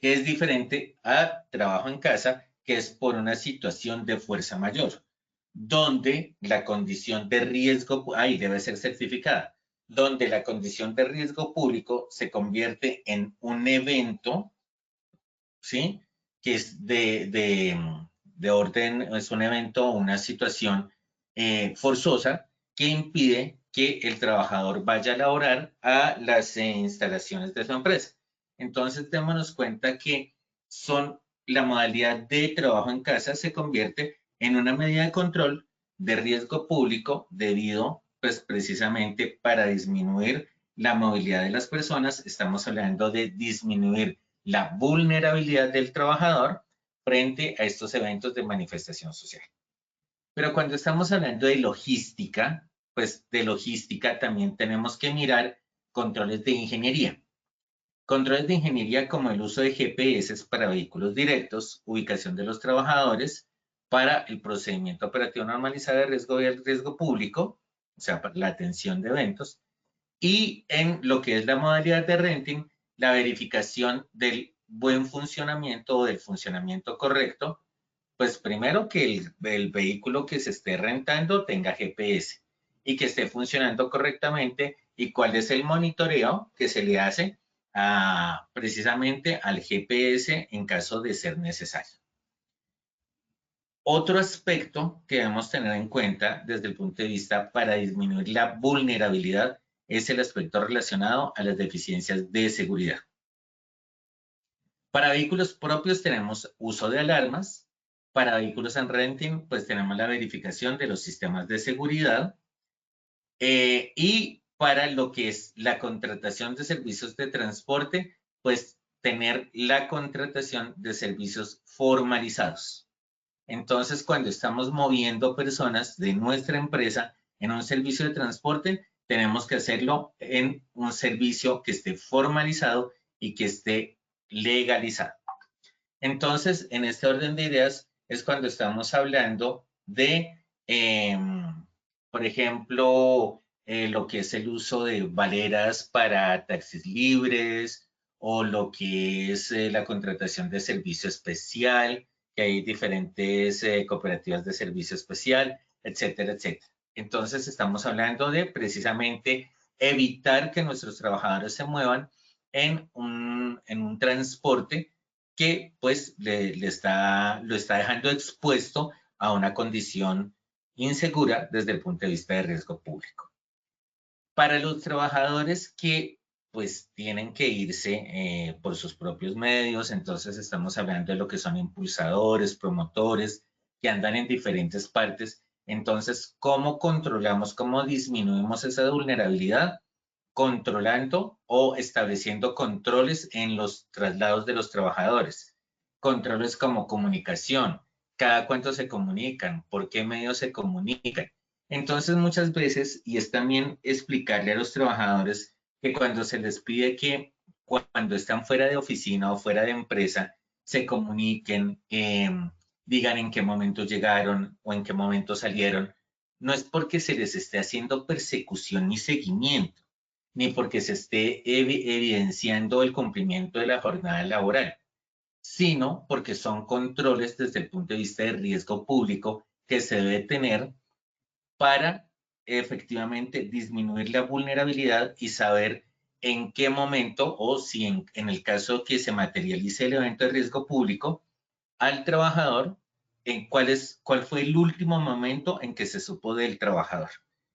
[SPEAKER 3] que es diferente a trabajo en casa, que es por una situación de fuerza mayor, donde la condición de riesgo, ahí debe ser certificada, donde la condición de riesgo público se convierte en un evento, ¿sí? Que es de orden, es un evento o una situación forzosa que impide que el trabajador vaya a laborar a las instalaciones de su empresa. Entonces, démonos cuenta que la modalidad de trabajo en casa se convierte en una medida de control de riesgo público debido, pues precisamente para disminuir la movilidad de las personas. Estamos hablando de disminuir la vulnerabilidad del trabajador frente a estos eventos de manifestación social. Pero cuando estamos hablando de logística, pues de logística también tenemos que mirar controles de ingeniería. Controles de ingeniería como el uso de GPS para vehículos directos, ubicación de los trabajadores, para el procedimiento operativo normalizado de riesgo y el riesgo público, o sea, para la atención de eventos, y en lo que es la modalidad de renting, la verificación del buen funcionamiento o del funcionamiento correcto, pues primero que el vehículo que se esté rentando tenga GPS y que esté funcionando correctamente, y cuál es el monitoreo que se le hace precisamente al GPS en caso de ser necesario. Otro aspecto que debemos tener en cuenta desde el punto de vista para disminuir la vulnerabilidad es el aspecto relacionado a las deficiencias de seguridad. Para vehículos propios tenemos uso de alarmas. Para vehículos en renting, pues tenemos la verificación de los sistemas de seguridad. Y para lo que es la contratación de servicios de transporte, pues tener la contratación de servicios formalizados. Entonces, cuando estamos moviendo personas de nuestra empresa en un servicio de transporte, tenemos que hacerlo en un servicio que esté formalizado y que esté legalizado. Entonces, en este orden de ideas es cuando estamos hablando de, por ejemplo, lo que es el uso de valeras para taxis libres, o lo que es la contratación de servicio especial, que hay diferentes cooperativas de servicio especial, etcétera, etcétera. Entonces, estamos hablando de precisamente evitar que nuestros trabajadores se muevan en un transporte que pues lo está dejando expuesto a una condición insegura desde el punto de vista de riesgo público. Para los trabajadores que pues tienen que irse por sus propios medios, entonces estamos hablando de lo que son impulsadores, promotores, que andan en diferentes partes. Entonces, ¿cómo controlamos, cómo disminuimos esa vulnerabilidad? Controlando o estableciendo controles en los traslados de los trabajadores. Controles como comunicación, cada cuánto se comunican, por qué medios se comunican. Entonces, muchas veces, y es también explicarle a los trabajadores que cuando se les pide que cuando están fuera de oficina o fuera de empresa, se comuniquen digan en qué momento llegaron o en qué momento salieron, no es porque se les esté haciendo persecución ni seguimiento, ni porque se esté evidenciando el cumplimiento de la jornada laboral, sino porque son controles desde el punto de vista de riesgo público que se debe tener para efectivamente disminuir la vulnerabilidad y saber en qué momento o si en el caso que se materialice el evento de riesgo público al trabajador, en cuál fue el último momento en que se supo del trabajador.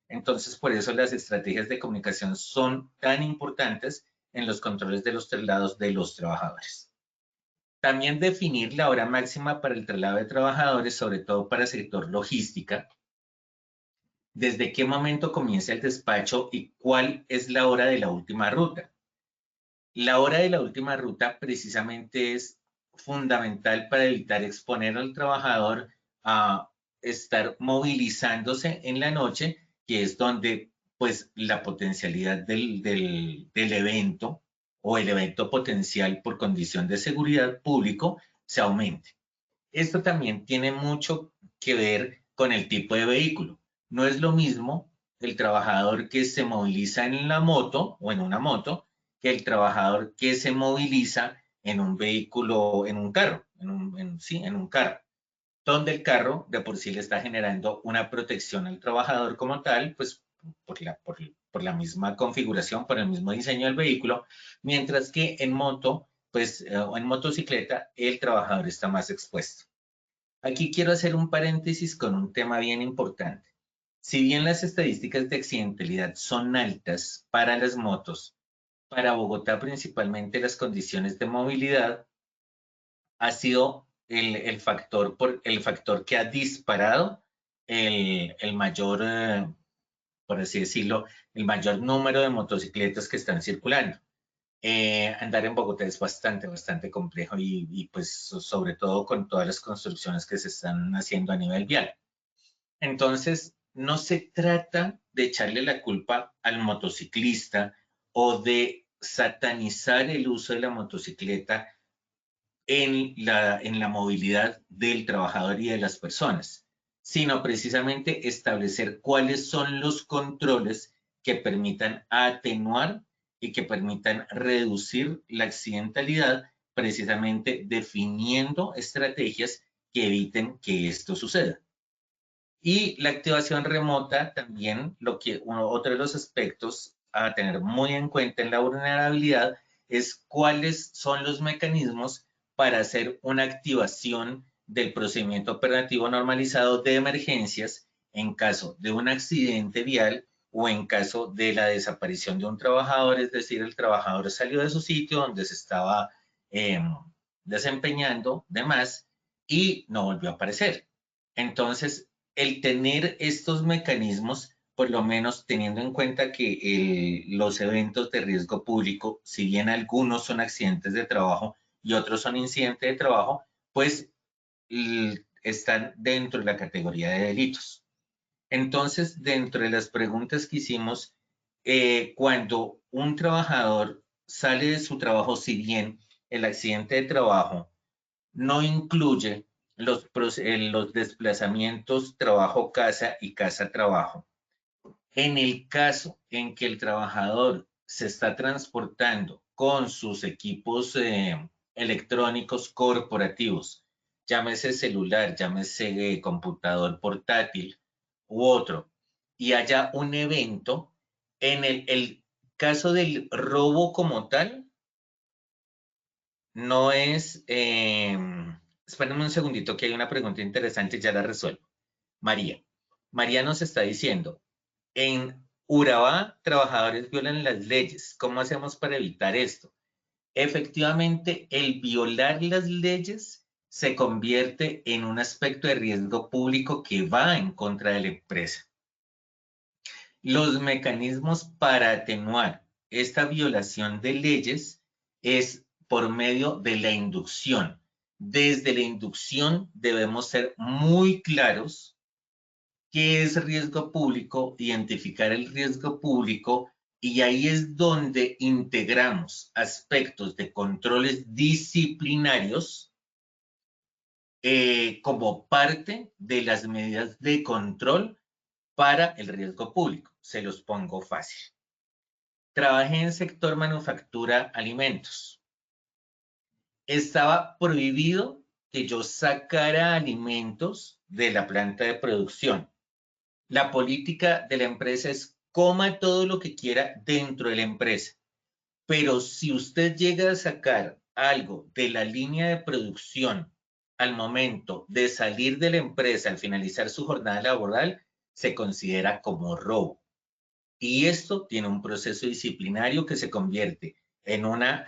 [SPEAKER 3] Entonces, por eso las estrategias de comunicación son tan importantes en los controles de los traslados de los trabajadores. También definir la hora máxima para el traslado de trabajadores, sobre todo para el sector logística, desde qué momento comienza el despacho y cuál es la hora de la última ruta. La hora de la última ruta precisamente es fundamental para evitar exponer al trabajador a estar movilizándose en la noche, que es donde pues la potencialidad del evento o el evento potencial por condición de seguridad público se aumente. Esto también tiene mucho que ver con el tipo de vehículo. No es lo mismo el trabajador que se moviliza en la moto o en una moto que el trabajador que se moviliza en un vehículo, en un carro, en un carro, donde el carro de por sí le está generando una protección al trabajador como tal, pues por la misma configuración, por el mismo diseño del vehículo, mientras que en moto, pues, o en motocicleta, el trabajador está más expuesto. Aquí quiero hacer un paréntesis con un tema bien importante. Si bien las estadísticas de accidentalidad son altas para las motos, para Bogotá principalmente las condiciones de movilidad ha sido el factor que ha disparado el mayor, por así decirlo, el mayor número de motocicletas que están circulando. Andar en Bogotá es bastante complejo y pues sobre todo con todas las construcciones que se están haciendo a nivel vial. Entonces, no se trata de echarle la culpa al motociclista o de satanizar el uso de la motocicleta en la movilidad del trabajador y de las personas, sino precisamente establecer cuáles son los controles que permitan atenuar y que permitan reducir la accidentalidad, precisamente definiendo estrategias que eviten que esto suceda. Y la activación remota también, otro de los aspectos a tener muy en cuenta en la vulnerabilidad es cuáles son los mecanismos para hacer una activación del procedimiento operativo normalizado de emergencias en caso de un accidente vial o en caso de la desaparición de un trabajador, es decir, el trabajador salió de su sitio donde se estaba desempeñando demás y no volvió a aparecer. Entonces, el tener estos mecanismos, por lo menos teniendo en cuenta que los eventos de riesgo público, si bien algunos son accidentes de trabajo y otros son incidentes de trabajo, pues están dentro de la categoría de delitos. Entonces, dentro de las preguntas que hicimos, cuando un trabajador sale de su trabajo, si bien el accidente de trabajo no incluye los desplazamientos trabajo-casa y casa-trabajo. En el caso en que el trabajador se está transportando con sus equipos electrónicos corporativos, llámese celular, llámese computador portátil u otro, y haya un evento, en el caso del robo como tal, no es... espérenme un segundito que hay una pregunta interesante, ya la resuelvo. María. María nos está diciendo, en Urabá, trabajadores violan las leyes. ¿Cómo hacemos para evitar esto? Efectivamente, el violar las leyes se convierte en un aspecto de riesgo público que va en contra de la empresa. Los mecanismos para atenuar esta violación de leyes es por medio de la inducción. Desde la inducción debemos ser muy claros qué es riesgo público, identificar el riesgo público y ahí es donde integramos aspectos de controles disciplinarios como parte de las medidas de control para el riesgo público. Se los pongo fácil. Trabajé en sector manufactura alimentos. Estaba prohibido que yo sacara alimentos de la planta de producción. La política de la empresa es coma todo lo que quiera dentro de la empresa. Pero si usted llega a sacar algo de la línea de producción al momento de salir de la empresa, al finalizar su jornada laboral, se considera como robo. Y esto tiene un proceso disciplinario que se convierte en una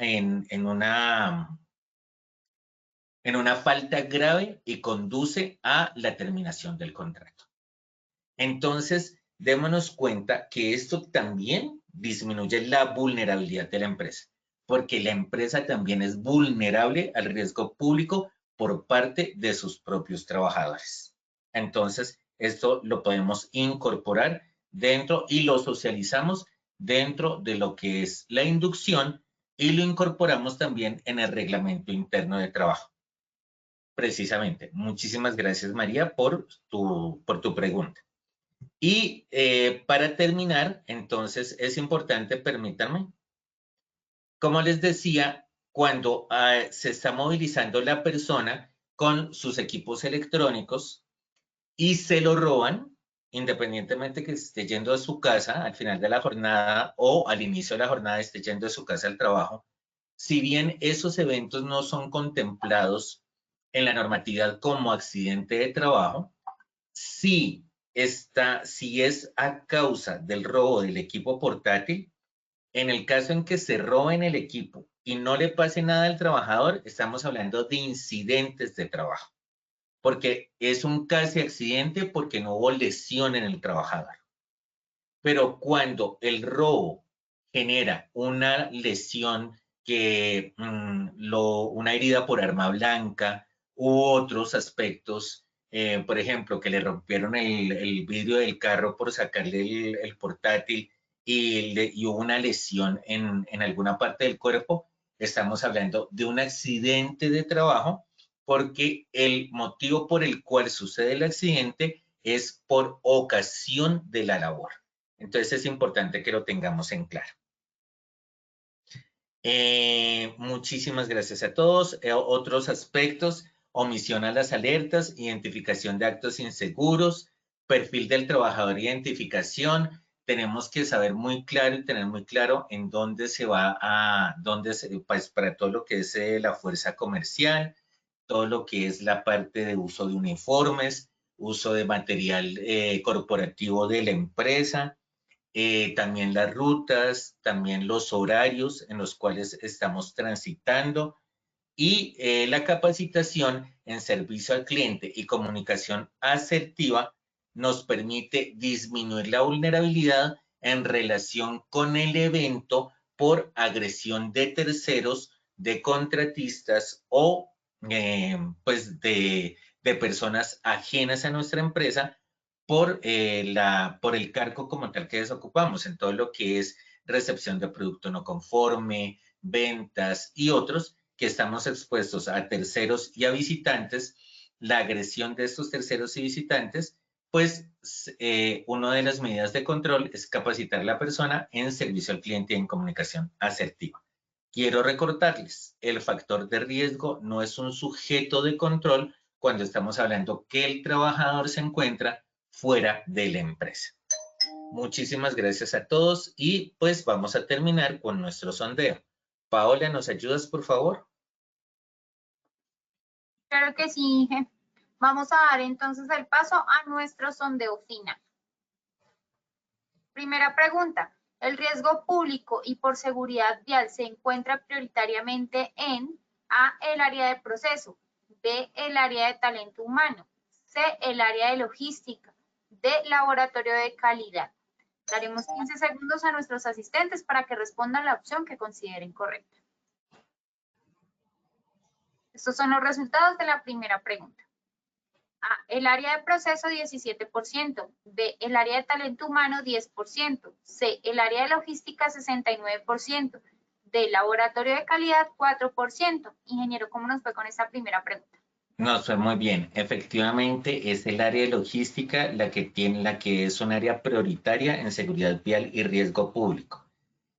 [SPEAKER 3] falta grave y conduce a la terminación del contrato. Entonces, démonos cuenta que esto también disminuye la vulnerabilidad de la empresa, porque la empresa también es vulnerable al riesgo público por parte de sus propios trabajadores. Entonces, esto lo podemos incorporar dentro y lo socializamos dentro de lo que es la inducción y lo incorporamos también en el reglamento interno de trabajo. Precisamente. Muchísimas gracias, María, por tu pregunta. Y para terminar, entonces, es importante, permítanme, como les decía, cuando se está movilizando la persona con sus equipos electrónicos y se lo roban, independientemente que esté yendo a su casa al final de la jornada o al inicio de la jornada esté yendo a su casa al trabajo, si bien esos eventos no son contemplados en la normatividad como accidente de trabajo, si es a causa del robo del equipo portátil, en el caso en que se roben el equipo y no le pase nada al trabajador, estamos hablando de incidentes de trabajo, porque es un casi accidente porque no hubo lesión en el trabajador. Pero cuando el robo genera una lesión una herida por arma blanca u otros aspectos, por ejemplo, que le rompieron el vidrio del carro por sacarle el portátil y hubo una lesión en alguna parte del cuerpo, estamos hablando de un accidente de trabajo porque el motivo por el cual sucede el accidente es por ocasión de la labor. Entonces es importante que lo tengamos en claro. Muchísimas gracias a todos. Otros aspectos: omisión a las alertas, identificación de actos inseguros, perfil del trabajador, identificación. Tenemos que saber muy claro y tener muy claro en dónde se va pues para todo lo que es la fuerza comercial, todo lo que es la parte de uso de uniformes, uso de material corporativo de la empresa, también las rutas, también los horarios en los cuales estamos transitando y la capacitación en servicio al cliente y comunicación asertiva nos permite disminuir la vulnerabilidad en relación con el evento por agresión de terceros, de contratistas o pues de personas ajenas a nuestra empresa por el cargo como tal que desocupamos en todo lo que es recepción de producto no conforme, ventas y otros que estamos expuestos a terceros y a visitantes. La agresión de estos terceros y visitantes, pues una de las medidas de control es capacitar a la persona en servicio al cliente y en comunicación asertiva. Quiero recordarles, el factor de riesgo no es un sujeto de control cuando estamos hablando que el trabajador se encuentra fuera de la empresa. Muchísimas gracias a todos y pues vamos a terminar con nuestro sondeo. Paola, ¿nos ayudas, por favor?
[SPEAKER 2] Claro que sí, Inge. Vamos a dar entonces el paso a nuestro sondeo final. Primera pregunta. ¿El riesgo público y por seguridad vial se encuentra prioritariamente en A, el área de proceso, B, el área de talento humano, C, el área de logística, D, laboratorio de calidad? Daremos 15 segundos a nuestros asistentes para que respondan la opción que consideren correcta. Estos son los resultados de la primera pregunta. A, el área de proceso 17%, B, el área de talento humano 10%, C, el área de logística 69%, D, laboratorio de calidad 4%. Ingeniero, ¿cómo nos fue con esta primera pregunta?
[SPEAKER 3] Nos fue muy bien. Efectivamente, es el área de logística la que es un área prioritaria en seguridad vial y riesgo público.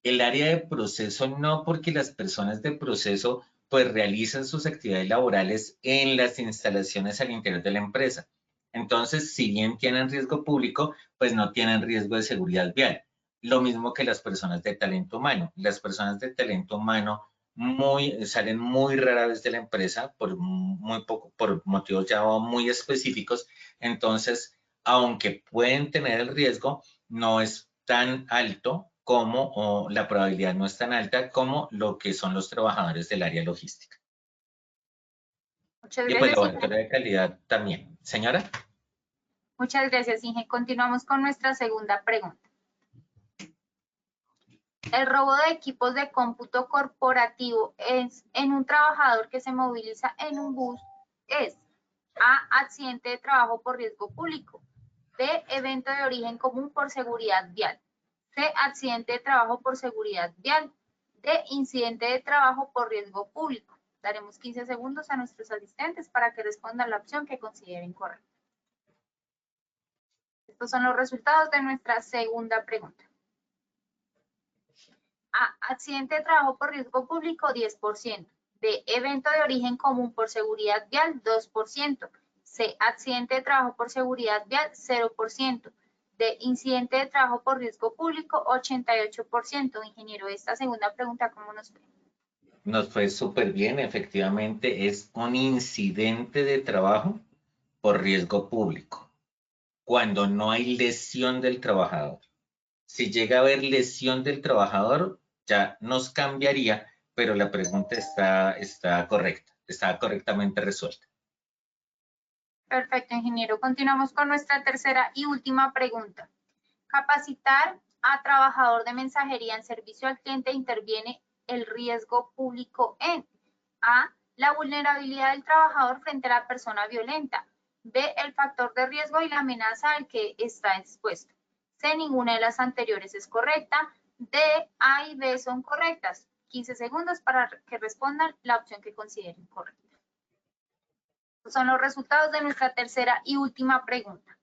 [SPEAKER 3] El área de proceso no, porque las personas de proceso pues realizan sus actividades laborales en las instalaciones al interior de la empresa. Entonces, si bien tienen riesgo público, pues no tienen riesgo de seguridad vial. Lo mismo que las personas de talento humano. Las personas de talento humano salen muy rara vez de la empresa por muy poco, por motivos ya muy específicos. Entonces, aunque pueden tener el riesgo, no es tan alto como, o la probabilidad no es tan alta como lo que son los trabajadores del área logística.
[SPEAKER 2] Muchas
[SPEAKER 3] Y pues
[SPEAKER 2] gracias, Inge.
[SPEAKER 3] laboratorio de calidad también. Señora.
[SPEAKER 2] Muchas gracias, Inge. Continuamos con nuestra segunda pregunta. El robo de equipos de cómputo corporativo en un trabajador que se moviliza en un bus es A, accidente de trabajo por riesgo público, B, evento de origen común por seguridad vial, C, accidente de trabajo por seguridad vial, D, incidente de trabajo por riesgo público. Daremos 15 segundos a nuestros asistentes para que respondan la opción que consideren correcta. Estos son los resultados de nuestra segunda pregunta. A, accidente de trabajo por riesgo público, 10%. B, evento de origen común por seguridad vial, 2%. C, accidente de trabajo por seguridad vial, 0%. D, incidente de trabajo por riesgo público, 88%. Ingeniero, esta segunda pregunta, ¿cómo nos fue?
[SPEAKER 3] Nos fue súper bien, efectivamente es un incidente de trabajo por riesgo público, cuando no hay lesión del trabajador. Si llega a haber lesión del trabajador, ya nos cambiaría, pero la pregunta está correcta, está correctamente resuelta.
[SPEAKER 2] Perfecto, ingeniero. Continuamos con nuestra tercera y última pregunta. Capacitar a trabajador de mensajería en servicio al cliente interviene el riesgo público en A, la vulnerabilidad del trabajador frente a la persona violenta, B, el factor de riesgo y la amenaza al que está expuesto, C, ninguna de las anteriores es correcta, D, A y B son correctas. 15 segundos para que respondan la opción que consideren correcta. Estos son los resultados de nuestra tercera y última pregunta.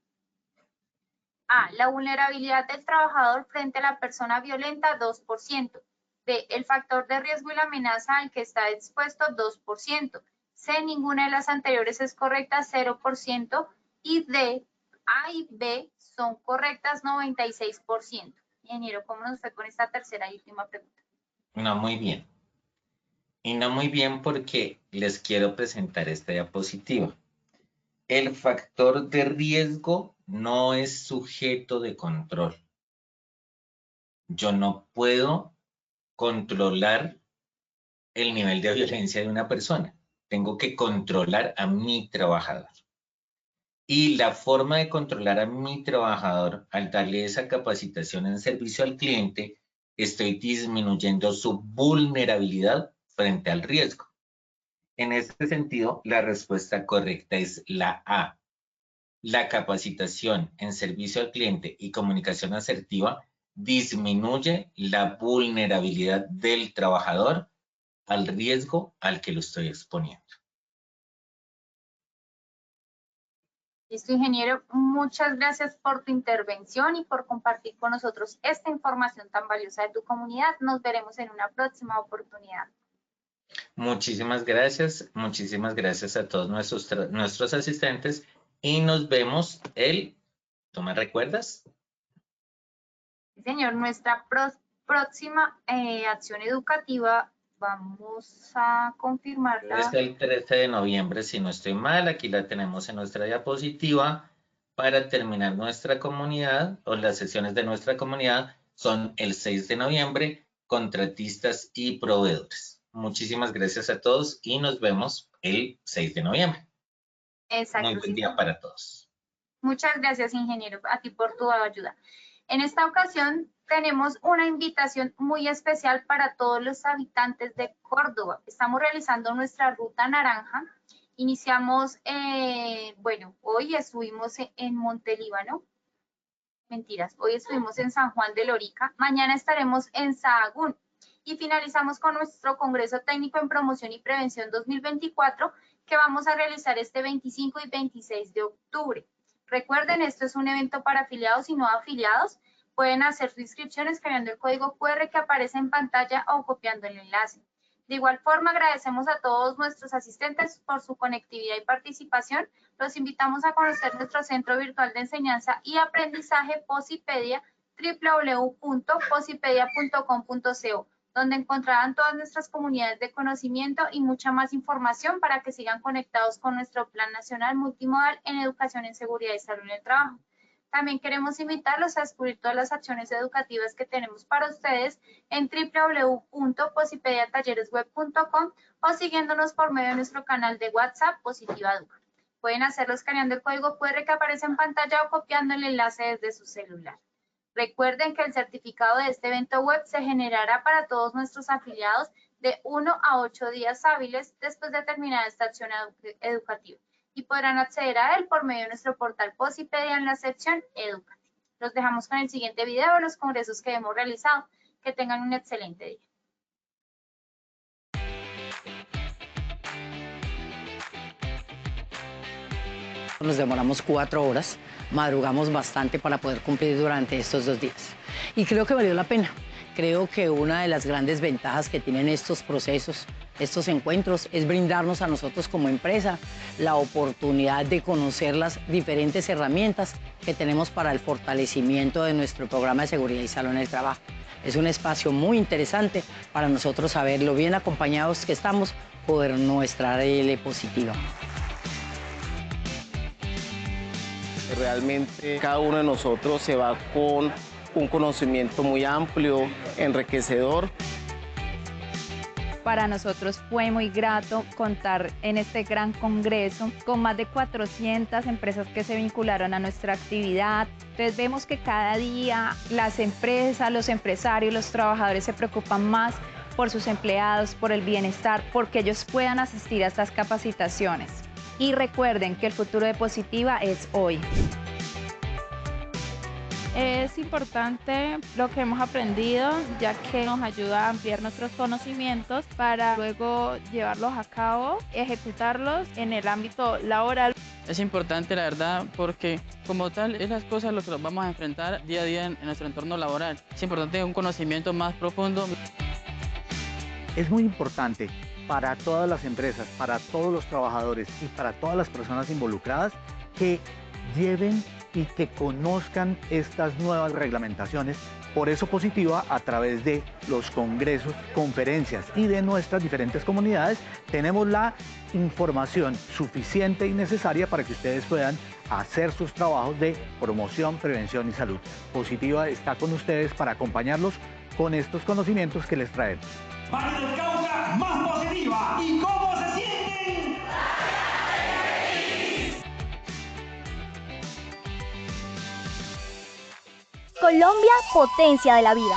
[SPEAKER 2] A, la vulnerabilidad del trabajador frente a la persona violenta, 2%. B, el factor de riesgo y la amenaza al que está expuesto, 2%. C, ninguna de las anteriores es correcta, 0%. Y D, A y B son correctas, 96%. Ingeniero, ¿cómo nos fue con esta tercera y última pregunta?
[SPEAKER 3] No, muy bien. Y no muy bien porque les quiero presentar esta diapositiva. El factor de riesgo no es sujeto de control. Yo no puedo controlar el nivel de violencia de una persona. Tengo que controlar a mi trabajador. Y la forma de controlar a mi trabajador, al darle esa capacitación en servicio al cliente, estoy disminuyendo su vulnerabilidad frente al riesgo. En este sentido, la respuesta correcta es la A. La capacitación en servicio al cliente y comunicación asertiva disminuye la vulnerabilidad del trabajador al riesgo al que lo estoy exponiendo.
[SPEAKER 2] Listo, ingeniero. Muchas gracias por tu intervención y por compartir con nosotros esta información tan valiosa de tu comunidad. Nos veremos en una próxima oportunidad.
[SPEAKER 3] Muchísimas gracias a todos nuestros asistentes y nos vemos ¿tú me recuerdas?
[SPEAKER 2] Sí, señor, nuestra próxima acción educativa, vamos a confirmarla.
[SPEAKER 3] Es el 13 de noviembre, si no estoy mal, aquí la tenemos en nuestra diapositiva. Para terminar nuestra comunidad o las sesiones de nuestra comunidad son el 6 de noviembre, contratistas y proveedores. Muchísimas gracias a todos y nos vemos el 6 de noviembre.
[SPEAKER 2] Exacto.
[SPEAKER 3] Muy buen día para todos.
[SPEAKER 2] Muchas gracias, ingeniero, a ti por tu ayuda. En esta ocasión tenemos una invitación muy especial para todos los habitantes de Córdoba. Estamos realizando nuestra ruta naranja. Iniciamos, bueno, hoy estuvimos en Montelíbano. Mentiras, hoy estuvimos en San Juan de Lorica. Mañana estaremos en Sahagún. Y finalizamos con nuestro Congreso Técnico en Promoción y Prevención 2024, que vamos a realizar este 25 y 26 de octubre. Recuerden, esto es un evento para afiliados y no afiliados. Pueden hacer su inscripción escaneando el código QR que aparece en pantalla o copiando el enlace. De igual forma, agradecemos a todos nuestros asistentes por su conectividad y participación. Los invitamos a conocer nuestro Centro Virtual de Enseñanza y Aprendizaje Posipedia, www.posipedia.com.co, donde encontrarán todas nuestras comunidades de conocimiento y mucha más información para que sigan conectados con nuestro Plan Nacional Multimodal en Educación en Seguridad y Salud en el Trabajo. También queremos invitarlos a descubrir todas las acciones educativas que tenemos para ustedes en www.posipediatalleresweb.com o siguiéndonos por medio de nuestro canal de WhatsApp Positiva Educa. Pueden hacerlo escaneando el código QR que aparece en pantalla o copiando el enlace desde su celular. Recuerden que el certificado de este evento web se generará para todos nuestros afiliados de 1 a 8 días hábiles después de terminar esta acción educativa y podrán acceder a él por medio de nuestro portal Posipedia en la sección Educativa. Los dejamos con el siguiente video de los congresos que hemos realizado. Que tengan un excelente día.
[SPEAKER 4] Nos demoramos 4 horas, madrugamos bastante para poder cumplir durante estos 2 días. Y creo que valió la pena. Creo que una de las grandes ventajas que tienen estos procesos, estos encuentros, es brindarnos a nosotros como empresa la oportunidad de conocer las diferentes herramientas que tenemos para el fortalecimiento de nuestro programa de seguridad y salud en el trabajo. Es un espacio muy interesante para nosotros saber lo bien acompañados que estamos por nuestra RL positiva.
[SPEAKER 5] Realmente cada uno de nosotros se va con un conocimiento muy amplio, enriquecedor.
[SPEAKER 6] Para nosotros fue muy grato contar en este gran congreso con más de 400 empresas que se vincularon a nuestra actividad. Entonces vemos que cada día las empresas, los empresarios, los trabajadores se preocupan más por sus empleados, por el bienestar, porque ellos puedan asistir a estas capacitaciones. Y recuerden que el futuro de Positiva es hoy.
[SPEAKER 7] Es importante lo que hemos aprendido, ya que nos ayuda a ampliar nuestros conocimientos para luego llevarlos a cabo, ejecutarlos en el ámbito laboral.
[SPEAKER 8] Es importante, la verdad, porque como tal es las cosas lo que nos vamos a enfrentar día a día en nuestro entorno laboral. Es importante un conocimiento más profundo.
[SPEAKER 9] Es muy importante para todas las empresas, para todos los trabajadores y para todas las personas involucradas que lleven y que conozcan estas nuevas reglamentaciones. Por eso Positiva, a través de los congresos, conferencias y de nuestras diferentes comunidades, tenemos la información suficiente y necesaria para que ustedes puedan hacer sus trabajos de promoción, prevención y salud. Positiva está con ustedes para acompañarlos con estos conocimientos que les traemos.
[SPEAKER 10] Valle del Cauca, más positiva. ¿Y cómo se sienten?
[SPEAKER 11] Colombia, potencia de la vida.